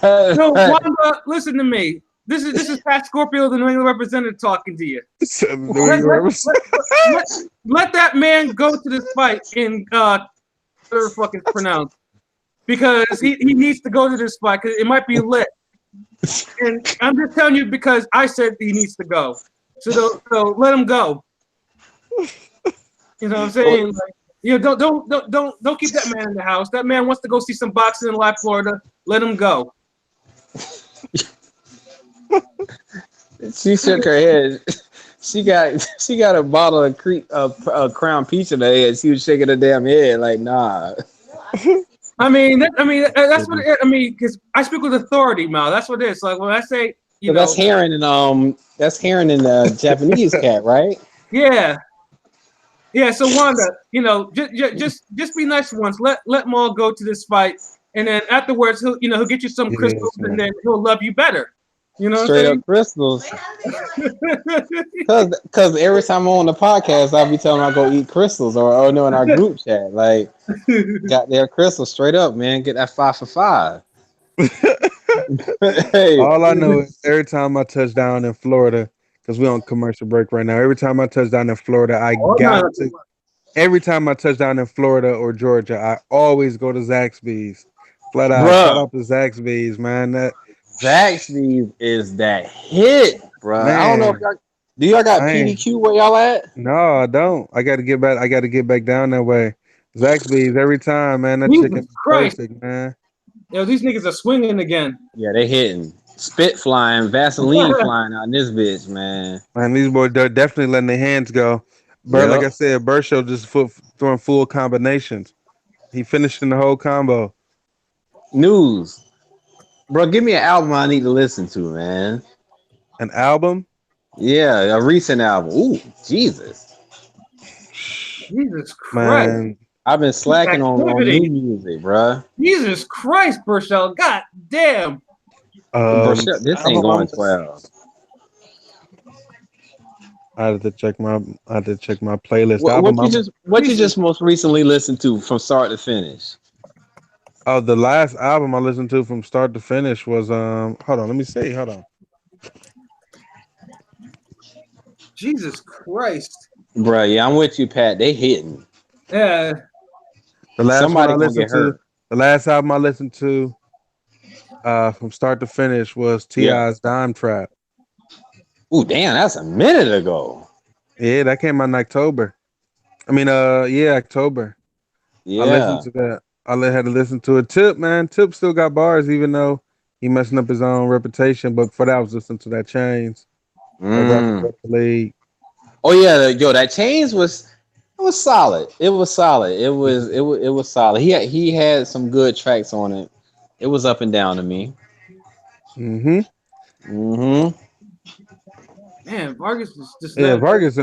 No, Wanda, listen to me. This is Pat Scorpio, the New England representative, talking to you. Let that man go to this fight in whatever fucking pronounced, because he needs to go to this fight because it might be lit. And I'm just telling you because I said he needs to go. So let him go. You know what I'm saying? Like, you know, don't keep that man in the house. That man wants to go see some boxing in Live Florida. Let him go. She shook her head. She got a bottle of Crown Peach in her head. She was shaking her damn head like, nah. I mean, that's what I mean. Because I speak with authority, Mal. That's what it is. Like when I say, you know, that's Heron in the Japanese cat, right? Yeah. Yeah. So Wanda, you know, just be nice once. Let Maul go to this fight, and then afterwards he'll get you some crystals, and then he'll love you better. You know, straight up crystals. Cause every time I'm on the podcast, I'll be telling them I go eat crystals, or no, in our group chat, like got their crystals straight up, man. Get that 5 for 5. Hey. All I know is every time I touch down in Florida, because we're on commercial break right now. Every time I touch down in Florida, every time I touch down in Florida or Georgia, I always go to Zaxby's. Flat out, shout out to Zaxby's, man. That Zaxby's is that hit, bro. Man, I don't know if y'all got PDQ where y'all at? No, I don't. I got to get back. I got to get back down that way. Zaxby's every time, man. That chicken is perfect, man. Yo, these niggas are swinging again. Yeah, they hitting. Spit flying, Vaseline flying out in this bitch, man. Man, these boys, they're definitely letting their hands go. But like I said, Berchelt just throwing full combinations. He finishing the whole combo. News. Bro, give me an album I need to listen to, man. An album? Yeah, a recent album. Ooh, Jesus. Jesus Christ. Man, I've been slacking on new music, bro. Jesus Christ, Berchelt. God damn. Berchelt, this ain't going 12. I had to check my playlist. What you just most recently listened to from start to finish? Oh, the last album I listened to from start to finish was hold on, let me see. Hold on. Jesus Christ. Bro, yeah, I'm with you, Pat. They hitting. Yeah. The last album I listened to from start to finish was T.I.'s Dime Trap. Ooh, damn, that's a minute ago. Yeah, that came out in October. October. Yeah. I listened to that. I had to listen to it. Tip still got bars, even though he messing up his own reputation. But for that, I was listening to that Chains. Oh yeah, yo, that Chains was solid. It was solid. It was solid. He had some good tracks on it. It was up and down to me. Man, Vargas is just Vargas.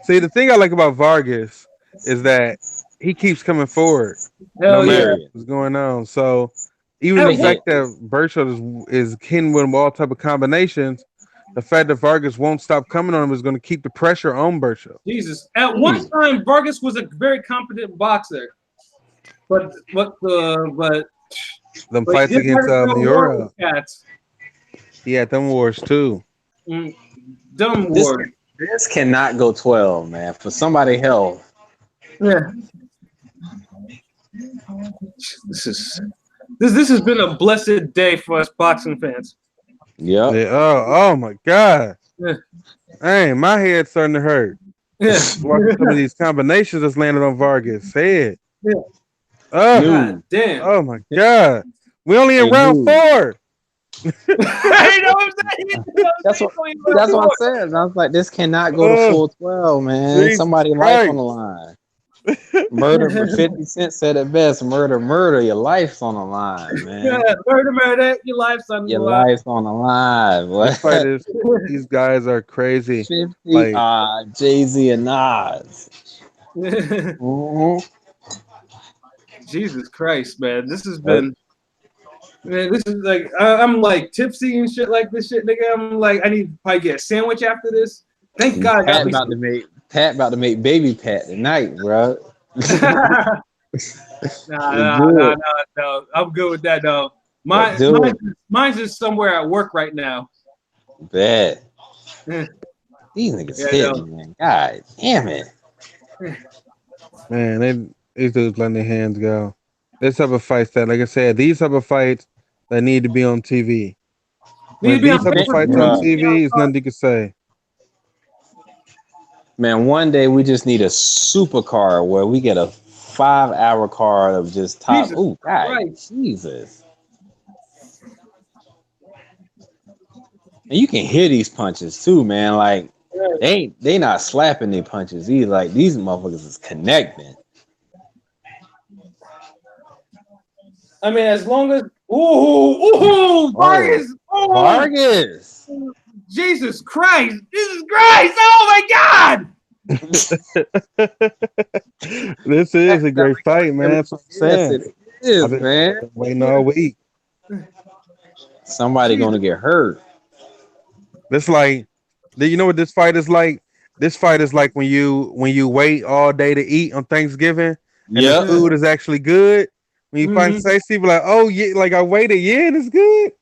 See, the thing I like about Vargas is that he keeps coming forward, no matter what's going on. So even the fact that Berchelt is hitting with all type of combinations, the fact that Vargas won't stop coming on him is going to keep the pressure on Berchelt. Jesus. At one time, Vargas was a very competent boxer, but them fights against Miura, he had them wars too. Dumb wars. This cannot go 12, man. For somebody health. Yeah. This has been a blessed day for us boxing fans. Yep. Yeah. Oh my God. Yeah. Hey, my head's starting to hurt. Yeah. Watching some of these combinations that's landed on Vargas' head. Yeah. Oh, God damn. Oh my God. We only in round 4. You know what I'm saying? That's what I'm saying. I was like, this cannot go to full 12, man. Jesus Somebody's life on the line. Murder, 50 Cent said it best. Murder, your life's on the line, man. Yeah, murder, your life's on the line. Your life's on the line. These guys are crazy. 50, Jay-Z and Nas. Jesus Christ, man. This has been Man, this is like I'm like tipsy and shit like this shit, nigga. I'm like I need to probably get a sandwich after this. Thank God. Pat about to make baby Pat tonight, bro. Nah. I'm good with that though. Mine's just somewhere at work right now. Bad. Yeah. These niggas hit me, man. God damn it. Man, these dudes letting their hands go. This type of fights that, like I said, these type of fights that need to be on TV. When these type of fights on TV, it's nothing you can say. Man, one day we just need a supercar where we get a 5-hour card of just top. Oh, God, right. Jesus. And you can hear these punches too, man. Like they not slapping their punches either. Like these motherfuckers is connecting. I mean, as long as Vargas, Vargas. Jesus Christ! Oh my God! This is a great fight, man. That's what I'm saying. Yes, it is, man. Waiting all week. Somebody gonna get hurt. This like, you know what this fight is like? This fight is like when you wait all day to eat on Thanksgiving, and the food is actually good. When you find tasty, people like, oh yeah, like I waited, yeah, and it's good.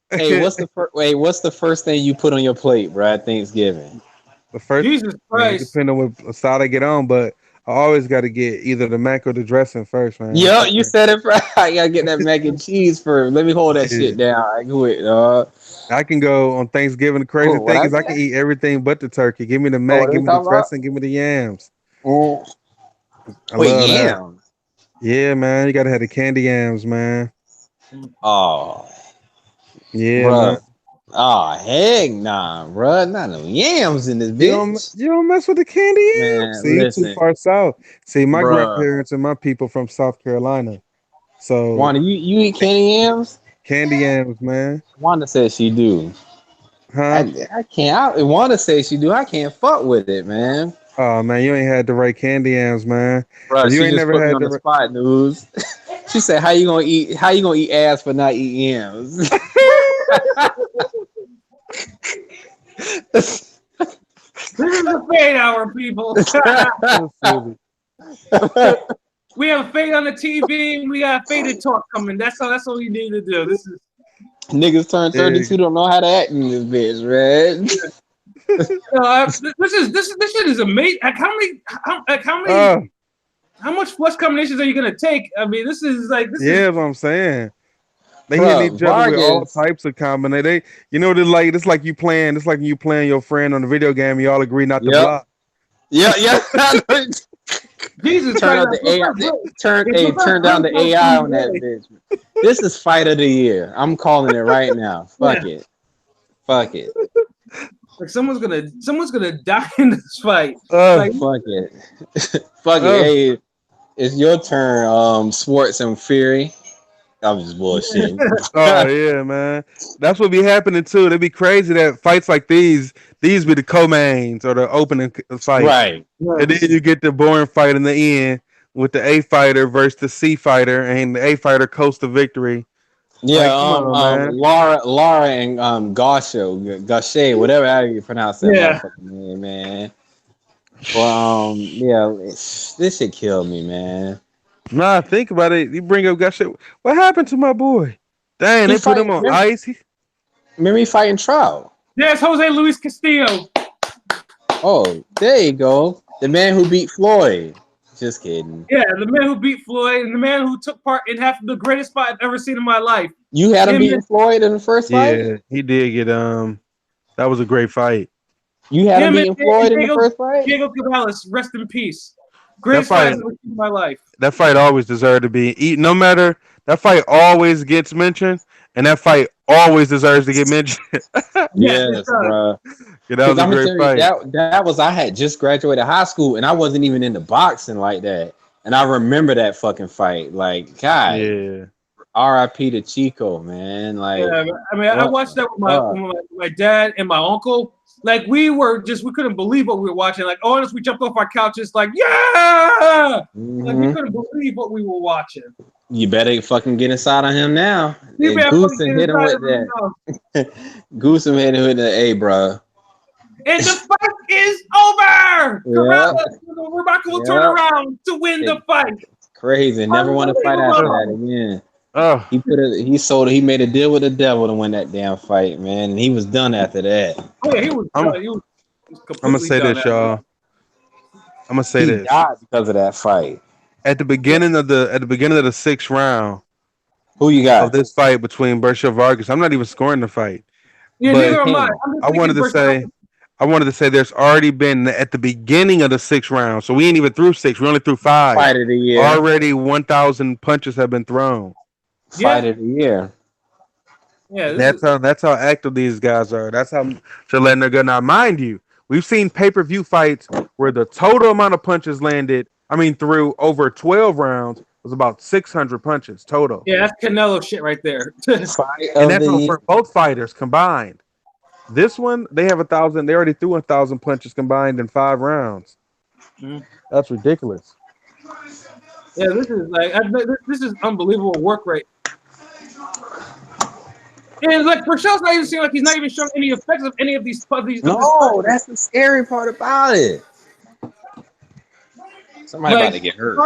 Hey, what's the first thing you put on your plate, bro, at Thanksgiving? The first, Jesus Christ, depending on what side I get on, but I always got to get either the mac or the dressing first, man. Yo, you said it right. I gotta get that mac and cheese first. Let me hold that shit down. I can go on Thanksgiving. The crazy thing is I can eat everything but the turkey. Give me the mac, give me the dressing, give me the yams. I love yams. Yeah, man. You gotta have the candy yams, man. Oh. Yeah, bruh. man. Oh, heck nah, bro. Not no yams in this bitch. You don't mess with the candy yams. Man, see, listen, too far south. See, my grandparents and my people from South Carolina. So Wanda, you eat candy yams? Candy yams, man. Wanda says she do. Huh? I can't. Wanda says she do. I can't fuck with it, man. Oh man, you ain't had the right candy yams, man. Bro, you she ain't just never put me had on the spot, news. She said, "How you gonna eat ass but not eat yams?" This is a fade hour, people. We have a fade on the TV, and we got a faded talk coming. That's all you need to do. This is niggas turn 32, don't know how to act in this bitch, man. This shit is amazing. How much flush combinations are you gonna take? I mean, this is what I'm saying. They hit each other with all types of combinations. It's like you playing. It's like you playing your friend on a video game. You all agree not to block. Yeah. Jesus, turn down the AI on that bitch. This is fight of the year. I'm calling it right now. Fuck it. Like someone's gonna die in this fight. Fuck it. Fuck it. Hey, it's your turn. Swartz and Fury. I'm just bullshitting. Oh yeah, man. That's what be happening too. It'd be crazy that fights like these be the co-mains or the opening fight. Right. And then you get the boring fight in the end with the A fighter versus the C fighter, and the A fighter coasts the victory. Yeah, Laura and Gaucher, whatever how you pronounce that motherfucking name, man. Well, this shit killed me, man. Nah, think about it. You bring up Gaucher. What happened to my boy? Dang, they put him on ice. Remember he fighting Trout? Yes, Jose Luis Castillo. Oh, there you go. The man who beat Floyd. Just kidding. Yeah, the man who beat Floyd and the man who took part in half of the greatest fight I've ever seen in my life. You had him beating Floyd in the first fight? Yeah, he did get that was a great fight. You had him beating Floyd in the first fight? Diego Cabales, rest in peace. Greatest fight I've ever seen in my life. That fight always deserved to be eaten. No matter, that fight always gets mentioned, and that fight always deserves to get mentioned. Yes, bro. Yeah, that was a great fight. I had just graduated high school, and I wasn't even into boxing like that. And I remember that fucking fight. Like, God. Yeah. R.I.P. to Chico, man. Like, Yeah, I mean, I watched that with my dad and my uncle. Like, we couldn't believe what we were watching. Like, honest, we jumped off our couches, like, yeah! Like, we couldn't believe what we were watching. You better fucking get inside on him now. You better Goosen hit him with that. Goosen hit him with the A, bro. And the fight is over. Yeah. We're about to turn around to win the fight. Crazy. Never want to fight after that again. Oh, He made a deal with the devil to win that damn fight, man. And he was done after that. Oh yeah, he was I'm gonna say this, y'all. I'm gonna say this. He died because of that fight. At the beginning of the 6th round, who you got of this fight between Berchelt Vargas? I'm not even scoring the fight. Yeah, neither am I. I wanted to say there's already been at the beginning of the 6th round, so we ain't even through 6. We only through 5. Fight of the year. Already 1,000 punches have been thrown. Fight of the year. Yeah, that's how active these guys are. That's how they're letting their gun. Now, mind you, we've seen pay-per-view fights where the total amount of punches landed, through over 12 rounds was about 600 punches total. Yeah, that's Canelo shit right there. And that's for both fighters combined. This one, they have 1,000. They already threw 1,000 punches combined in 5 rounds. That's ridiculous. Yeah, this is unbelievable work rate. And like Berchelt's not even seeming like he's not even showing any effects of any of these. No, that's the scary part about it. Somebody about to get hurt.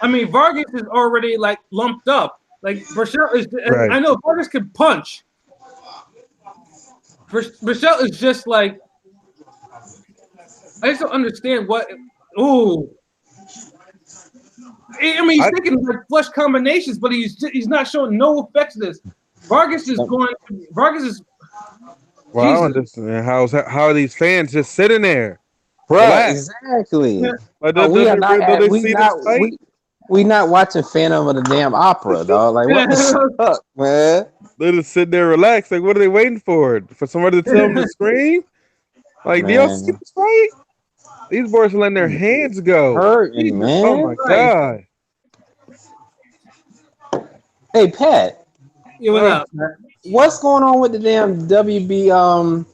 Vargas is already like lumped up. Like Berchelt is. Right. I know Vargas can punch. Berchelt is just like. I just don't understand what. Ooh. He's taking like flush combinations, but he's not showing no effects of this. Vargas is. Well, I don't understand how are these fans just sitting there, bro? Exactly. Yeah. We not watching Phantom of the damn Opera, dog. Like what the fuck, man? They just sit there relaxed. Like what are they waiting for? For somebody to tell them to scream? Like, do y'all see this fight? These boys are letting their hands go. Hurting, man. Oh my god. Hey Pat. Yeah, what up, man? What's going on with the damn WB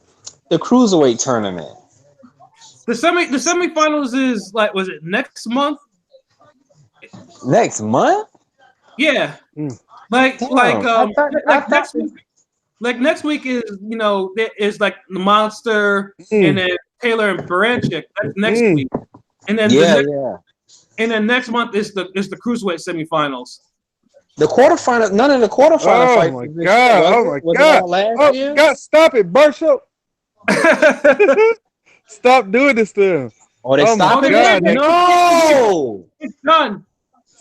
the cruiserweight tournament? The semifinals is like, was it next month? Next month? Yeah. Next week is is like the Monster and then Taylor and Baranchik. That's next week. And then and then next month is the cruiserweight semifinals. The quarterfinal, none of the quarterfinal fights. Oh my god! Oh God! Stop it, Berchelt! Stop doing this to him. Oh, they stopped it. No, it's done.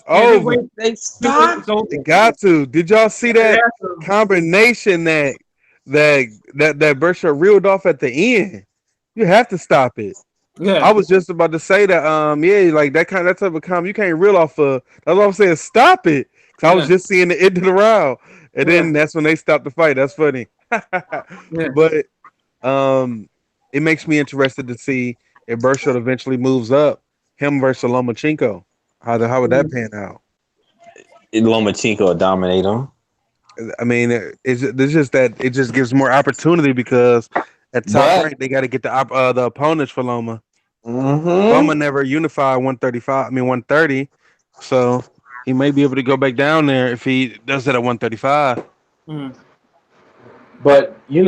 Oh, they stopped. They got to. Did y'all see that combination that Berchelt reeled off at the end? You have to stop it. Yeah, I was just about to say that. Like that type of combo, you can't reel off. That's what I'm saying. Stop it. I was just seeing the end of the round, and then that's when they stopped the fight. That's funny. But it makes me interested to see if Berchelt eventually moves up, him versus Lomachenko. How would that pan out? Lomachenko will dominate him. I mean, it's just that it just gives more opportunity because at top rank they got to get the opponents for Loma. Loma never unified 130, so. He may be able to go back down there if he does that at 135. But you're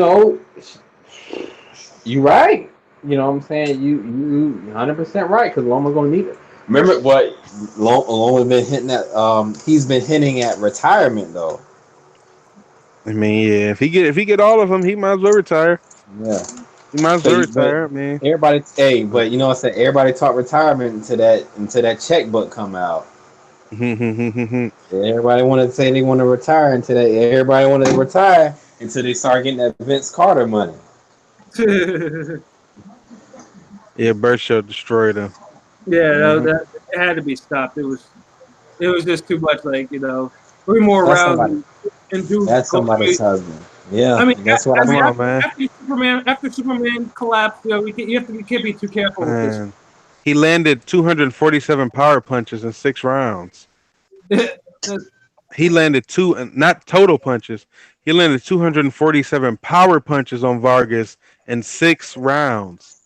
right. You know what I'm saying? You 100% right because Loma's gonna need it. Remember what Loma's been hitting at? He's been hinting at retirement though. I mean, yeah. If he get all of them, he might as well retire. Yeah, he might as well retire. Man, everybody. But you know what I'm saying? Everybody talk retirement until that checkbook come out. Everybody wanted to say they want to retire until everybody wanted to retire until they start getting that Vince Carter money. Yeah, Berchelt destroyed him. Yeah, that had to be stopped. It was just too much. Like 3 more rounds and do. That's somebody's husband. Yeah, I mean that's what I mean. Man. After Superman collapsed, you can't be too careful with this. He landed 247 power punches in 6 rounds. he landed not total punches. He landed 247 power punches on Vargas in 6 rounds.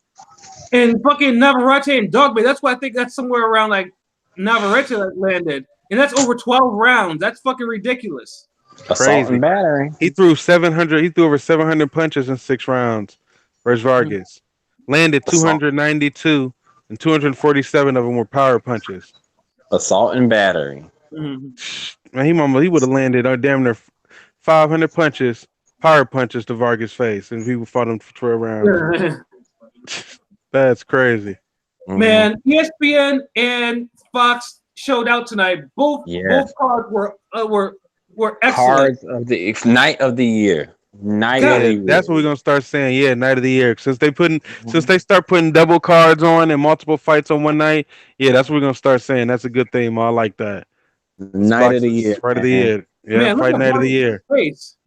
And fucking Navarrete and Dogby, that's why I think that's somewhere around like Navarrete that landed. And that's over 12 rounds. That's fucking ridiculous. Assault Crazy. and battery. He threw 700. He threw over 700 punches in 6 rounds. Whereas Vargas landed Assault, 292, and 247 of them were power punches. assault and battery. Mhm. Man, he would have landed damn near 500 punches, power punches to Vargas' face, and people fought him for 12 rounds. That's crazy. Man, ESPN and Fox showed out tonight. Both cards were excellent. Cards of the night of the year. Night of the year. That's what we're gonna start saying. Yeah, night of the year. Since they start putting double cards on and multiple fights on one night. Yeah, that's what we're gonna start saying. That's a good thing. I like that. Night of the year. Fight of the year. Yeah, Man, fight night of the year. Face.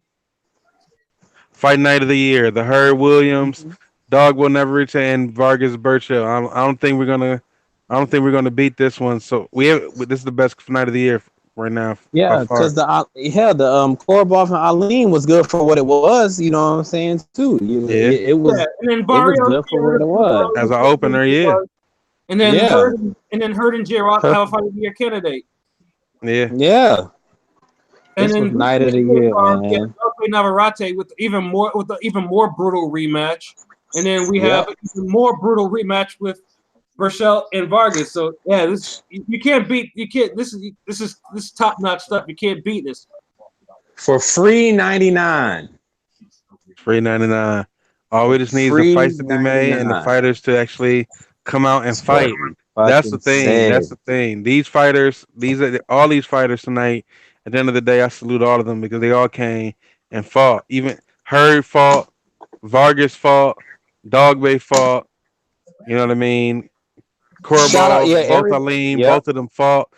Fight night of the year. The Herb Williams, Dog will never retain. Vargas Berchelt. I don't think we're gonna beat this one. So this is the best night of the year right now. Yeah, because the Korobov and Aline was good for what it was. You know what I'm saying too. It was. And then It was good for what it was. As an opener, yeah. And then Yeah. Hurd and J Rock have a fight of the year candidate. Yeah. Yeah. And This then was night of the year, man. Navarrete with even more brutal rematch, and then we have even more brutal rematch with Berchelt and Vargas. So yeah, this you can't beat. You can't. This is top notch stuff. You can't beat this. For free 99. Free 99. All we just need is the fights to be made and the $3.99. fighters to actually come out and fight. That's the thing. Fucking That's the thing. These fighters, all these fighters tonight. At the end of the day, I salute all of them because they all came and fought. Even Hurd fought, Vargas fought, Dogbay fought. You know what I mean? Shout out, Korobov, both Aline, Yep. both of them fought.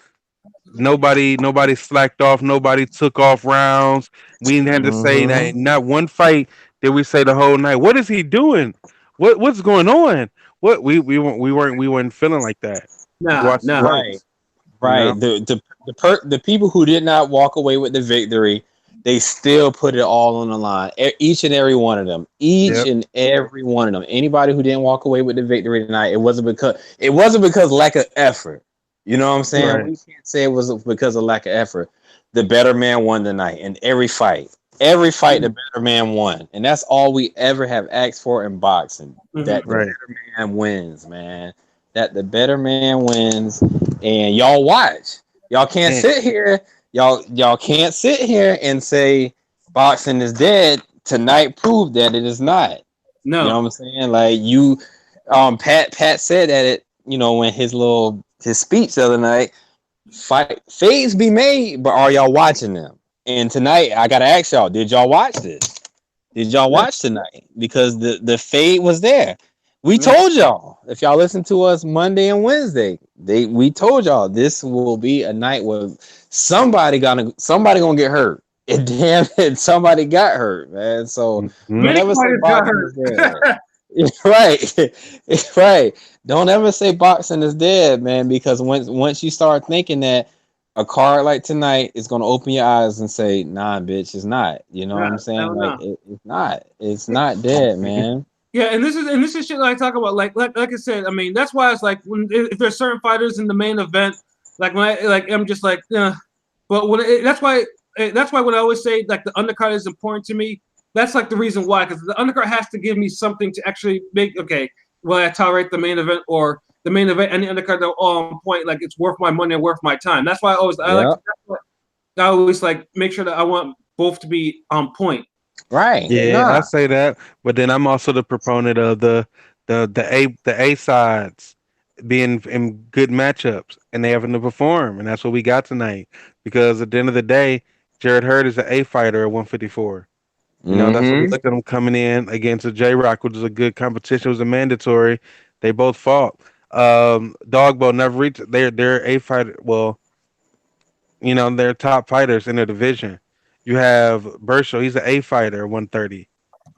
Nobody slacked off. Nobody took off rounds. We didn't have to say that. Not one fight did we say the whole night. What is he doing? What's going on? What we weren't feeling like that. Nah. Right. You know? The people who did not walk away with the victory, they still put it all on the line. Each and every one of them. And every one of them. Anybody who didn't walk away with the victory tonight, it wasn't because lack of effort. You know what I'm saying? Right. We can't say it was because of lack of effort. The better man won tonight in every fight. Every fight, the better man won. And that's all we ever have asked for in boxing. That the better man wins, man. That the better man wins. And y'all watch. Y'all can't sit here. Y'all can't sit here and say boxing is dead. Tonight proved that it is not. No. You know what I'm saying? Like you Pat said that it, when his speech the other night, fades be made, but are y'all watching them? And tonight, I gotta ask y'all: did y'all watch this? Did y'all watch tonight? Because the fade was there. We told y'all. If y'all listen to us Monday and Wednesday, we told y'all this will be a night where somebody gonna get hurt. And damn it, somebody got hurt, man. So don't ever say boxing is dead. Right. Don't ever say boxing is dead, man. Because once you start thinking that a card like tonight is going to open your eyes and say, nah, bitch, it's not. You know what I'm saying? It's not. It's not dead, man. Yeah, and this is shit that I talk about. Like I said, I mean, that's why it's like if there's certain fighters in the main event, like when I'm just like, but that's why when I always say like the undercard is important to me. That's like the reason why, because the undercard has to give me something to actually make. Okay, will I tolerate the main event or the main event and the undercard are all on point? Like it's worth my money and worth my time. That's why I always like make sure that I want both to be on point. Right. Yeah, I say that, but then I'm also the proponent of the A sides being in good matchups and they having to perform, and that's what we got tonight. Because at the end of the day, Jared Hurd is an A fighter at 154. You know, that's what we looked at him coming in against a J Rock, which was a good competition. It was a mandatory. They both fought. Dogbo never reached. They're A fighter. Well, they're top fighters in their division. You have Berchelt. He's an A fighter, 130.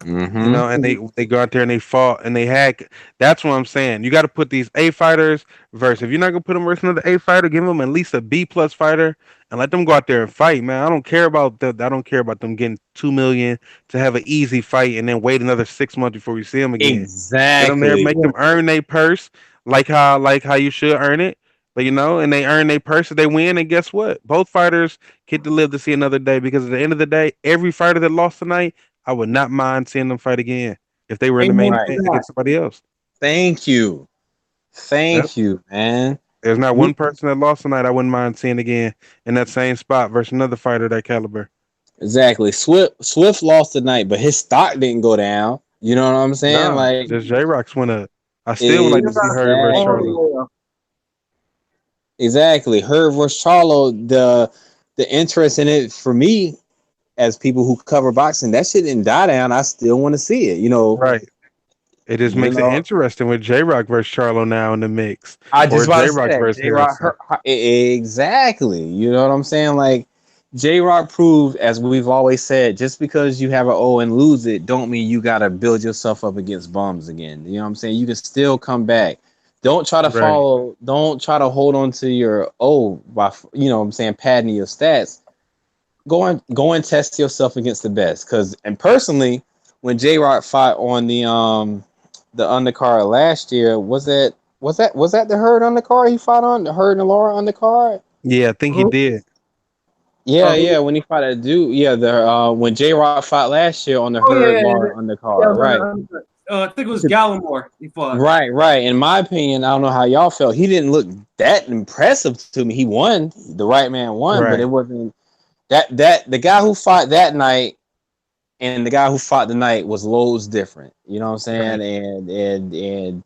You know, and they go out there and they fought and they had. That's what I'm saying. You got to put these A fighters versus. If you're not gonna put them versus another A fighter, give them at least a B plus fighter and let them go out there and fight, man. I don't care about the. I don't care about them getting 2 million to have an easy fight and then wait another 6 months before we see them again. Get them there, Exactly. make them earn their purse, like how you should earn it. But you know, and they earn their purse if they win, and guess what? Both fighters get to live to see another day because at the end of the day, every fighter that lost tonight, I would not mind seeing them fight again if they were in the main Amen to Right. event that. against somebody else. Thank you. Yep. Thank you, man. There's not We one person that lost tonight I wouldn't mind seeing again in that same spot versus another fighter that caliber. exactly. Swift lost tonight, but his stock didn't go down. You know what I'm saying? Nah, Like just J Rocks went up. I still would like to see her versus exactly. Charlo. Oh yeah. Exactly. Her versus Charlo, the interest in it for me as people who cover boxing, that shit didn't die down. I still want to see it. Right. It just You makes it know. interesting with J Rock versus Charlo now in the mix, I or just about J to say Rock that versus J Rock, Harrison. exactly. You know what I'm saying? Like J Rock proved, as we've always said, just because you have an O and lose it, don't mean you gotta build yourself up against bums again. You know what I'm saying? You can still come back. Don't try to Right. follow. Don't try to hold on to your O by what I'm saying, padding your stats. Go and test yourself against the best. And personally, when J Rock fought on the undercard last year, was that the Herd undercard he fought on, the Herd and Laura undercard? Yeah, I think he Who? did. Yeah, Who? yeah. When he fought that dude, yeah, the when J Rock fought last year on the Oh Herd yeah, yeah. Laura Yeah, I undercard, was right? on I think it was Gallimore he fought. Right, right. In my opinion, I don't know how y'all felt. He didn't look that impressive to me. He won. The right man won, but it Right. wasn't that the guy who fought that night and the guy who fought tonight was loads different. You know what I'm saying? Right. And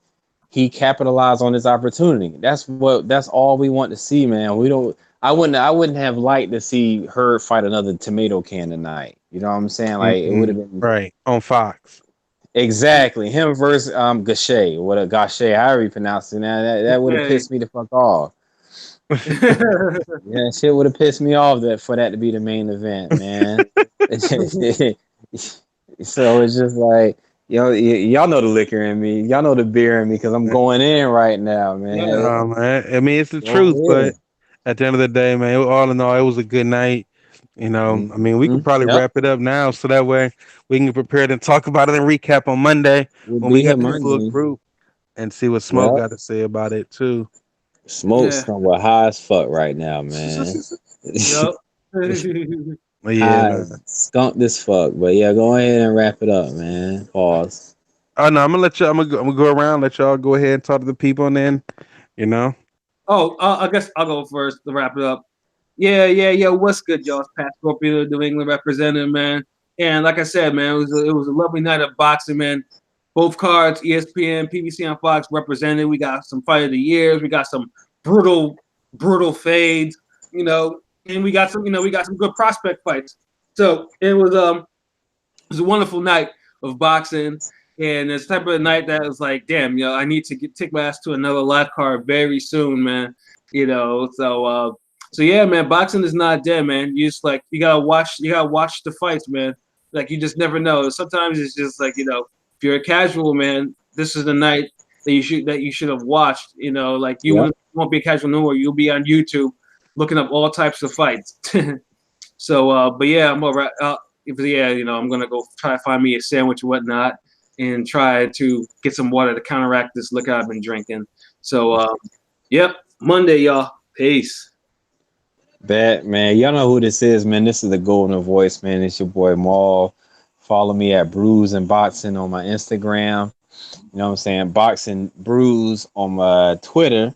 he capitalized on his opportunity. That's all we want to see, man. We don't. I wouldn't have liked to see her fight another tomato can tonight. You know what I'm saying? Like it would Hmm. have been Right. On Fox. exactly him versus Gaucher. What a Gaucher, however you pronounce it. Now that would have Okay. pissed me the fuck off. Yeah, shit would have pissed me off that for that to be the main event, man. So it's just like, y'all know the liquor in me, y'all know the beer in me, because I'm going in right now, man. Yeah. Man, I mean, it's the Go truth, but ahead. at the end of the day, man, all in all, it was a good night. You know, I mean, we could probably Yep, wrap it up now so that way we can get prepared and talk about it and recap on Monday we'll when we be here got the full Monday. group and see what Smoke Yep, got to say about it too. smoke Yeah. somewhere high as fuck right now, man. Yup. But yeah, High man. as skunk this fuck, but yeah, go ahead and wrap it up, man. Pause. Oh no, I'm gonna let you. I'm gonna go around, let y'all go ahead and talk to the people, and then you know, Oh, I guess I'll go first to wrap it up. Yeah, yeah, yeah. What's good, y'all? It's Pat Scorpio, New England representative, man. And like I said, man, it was a lovely night of boxing, man. Both cards, ESPN, PBC on Fox represented. We got some fight of the years. We got some brutal fades, and we got some good prospect fights. So it was a wonderful night of boxing, and it's the type of night that was like, damn, I need to take my ass to another live card very soon, man. So yeah, man, boxing is not dead, man. You gotta watch the fights, man. Like you just never know. Sometimes it's just like if you're a casual man, this is the night that you should have watched. Like you Yep. won't be a casual no more. You'll be on YouTube looking up all types of fights. So, but yeah, I'm all right. Yeah, I'm gonna go try to find me a sandwich or whatnot, and try to get some water to counteract this liquor I've been drinking. So, yep, Monday, y'all. Peace. Bet, man. Y'all know who this is, man. This is the Golden Voice, man. It's your boy Maul. Follow me at Brews and Boxing on my Instagram. You know what I'm saying? Boxing Brews on my Twitter.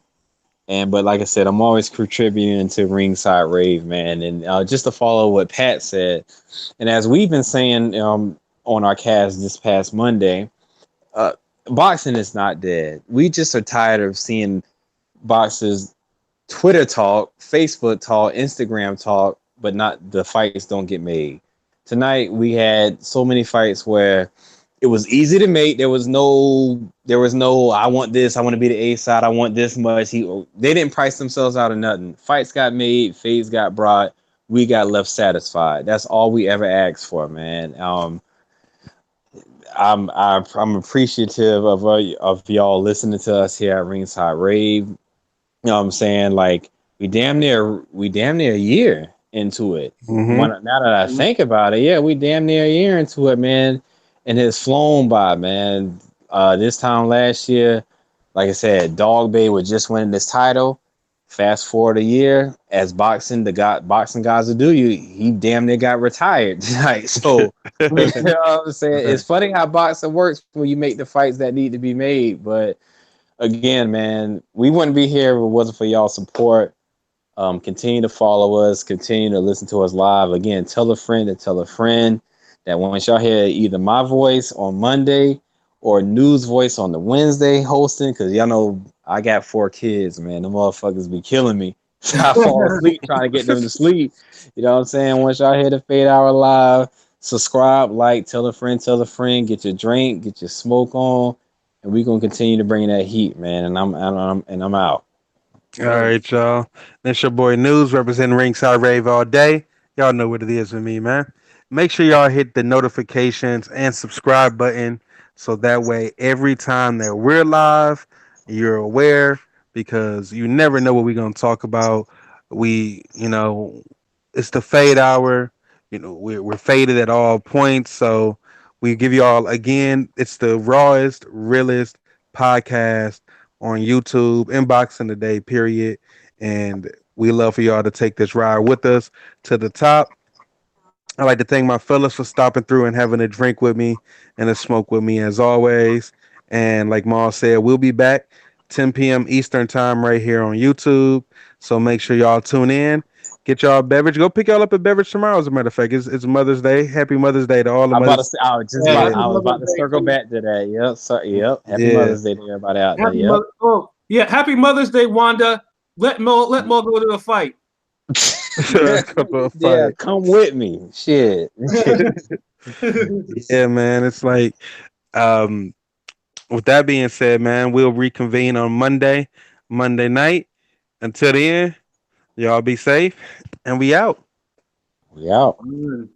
But like I said, I'm always contributing to Ringside Rave, man. And just to follow what Pat said, and as we've been saying on our cast this past Monday, uh, boxing is not dead. We just are tired of seeing boxers Twitter talk, Facebook talk, Instagram talk, but not the fights don't get made. Tonight we had so many fights where it was easy to make. There was no I want this, I want to be the A side, I want this much. They didn't price themselves out of nothing. Fights got made, fades got brought, we got left satisfied. That's all we ever asked for, man. I'm appreciative of y'all listening to us here at Ringside Rave. You know what I'm saying? Like we damn near a year into it. Mm-hmm. Now that I think about it, yeah, we damn near a year into it, man, and it's flown by, man. This time last year, like I said, Dog Bay was just winning this title. Fast forward a year, as boxing guys will do, he damn near got retired. Like so, you know what I'm saying? It's funny how boxing works when you make the fights that need to be made, but again, man, we wouldn't be here if it wasn't for y'all support. Continue to follow us, continue to listen to us live. Again, tell a friend to tell a friend that once y'all hear either my voice on Monday or News Voice on the Wednesday hosting, because y'all know I got 4 kids, man. The motherfuckers be killing me. I fall asleep trying to get them to sleep. You know what I'm saying? Once y'all hear the Fade Hour Live, subscribe, like, tell a friend, get your drink, get your smoke on, and we're gonna continue to bring that heat, man. And I'm out. All right, y'all. That's your boy News representing Ringside Rave all day. Y'all know what it is with me, man. Make sure y'all hit the notifications and subscribe button so that way every time that we're live, you're aware because you never know what we're going to talk about. It's the fade hour. We're faded at all points. So we give y'all, again, it's the rawest, realest podcast on YouTube, inboxing today, period. And we love for y'all to take this ride with us to the top. I like to thank my fellas for stopping through and having a drink with me and a smoke with me as always. And like Maul said, we'll be back 10 p.m. Eastern time right here on YouTube. So make sure y'all tune in. Get y'all a beverage. Go pick y'all up a beverage tomorrow. As a matter of fact, it's Mother's Day. Happy Mother's Day to all the I'm about to mothers. say, Yeah, I was about Mother's to Day circle too. back to that. Yep. So, yep. Happy Yeah. Mother's Day to everybody out there. Happy Yep. Happy Mother's Day, Wanda. Let Mo go to the fight. Couple of Yeah, fight. come with me. Shit. Yeah, man. It's like, um, with that being said, man, we'll reconvene on Monday night. Until then, y'all be safe, and we out. We out. Mm.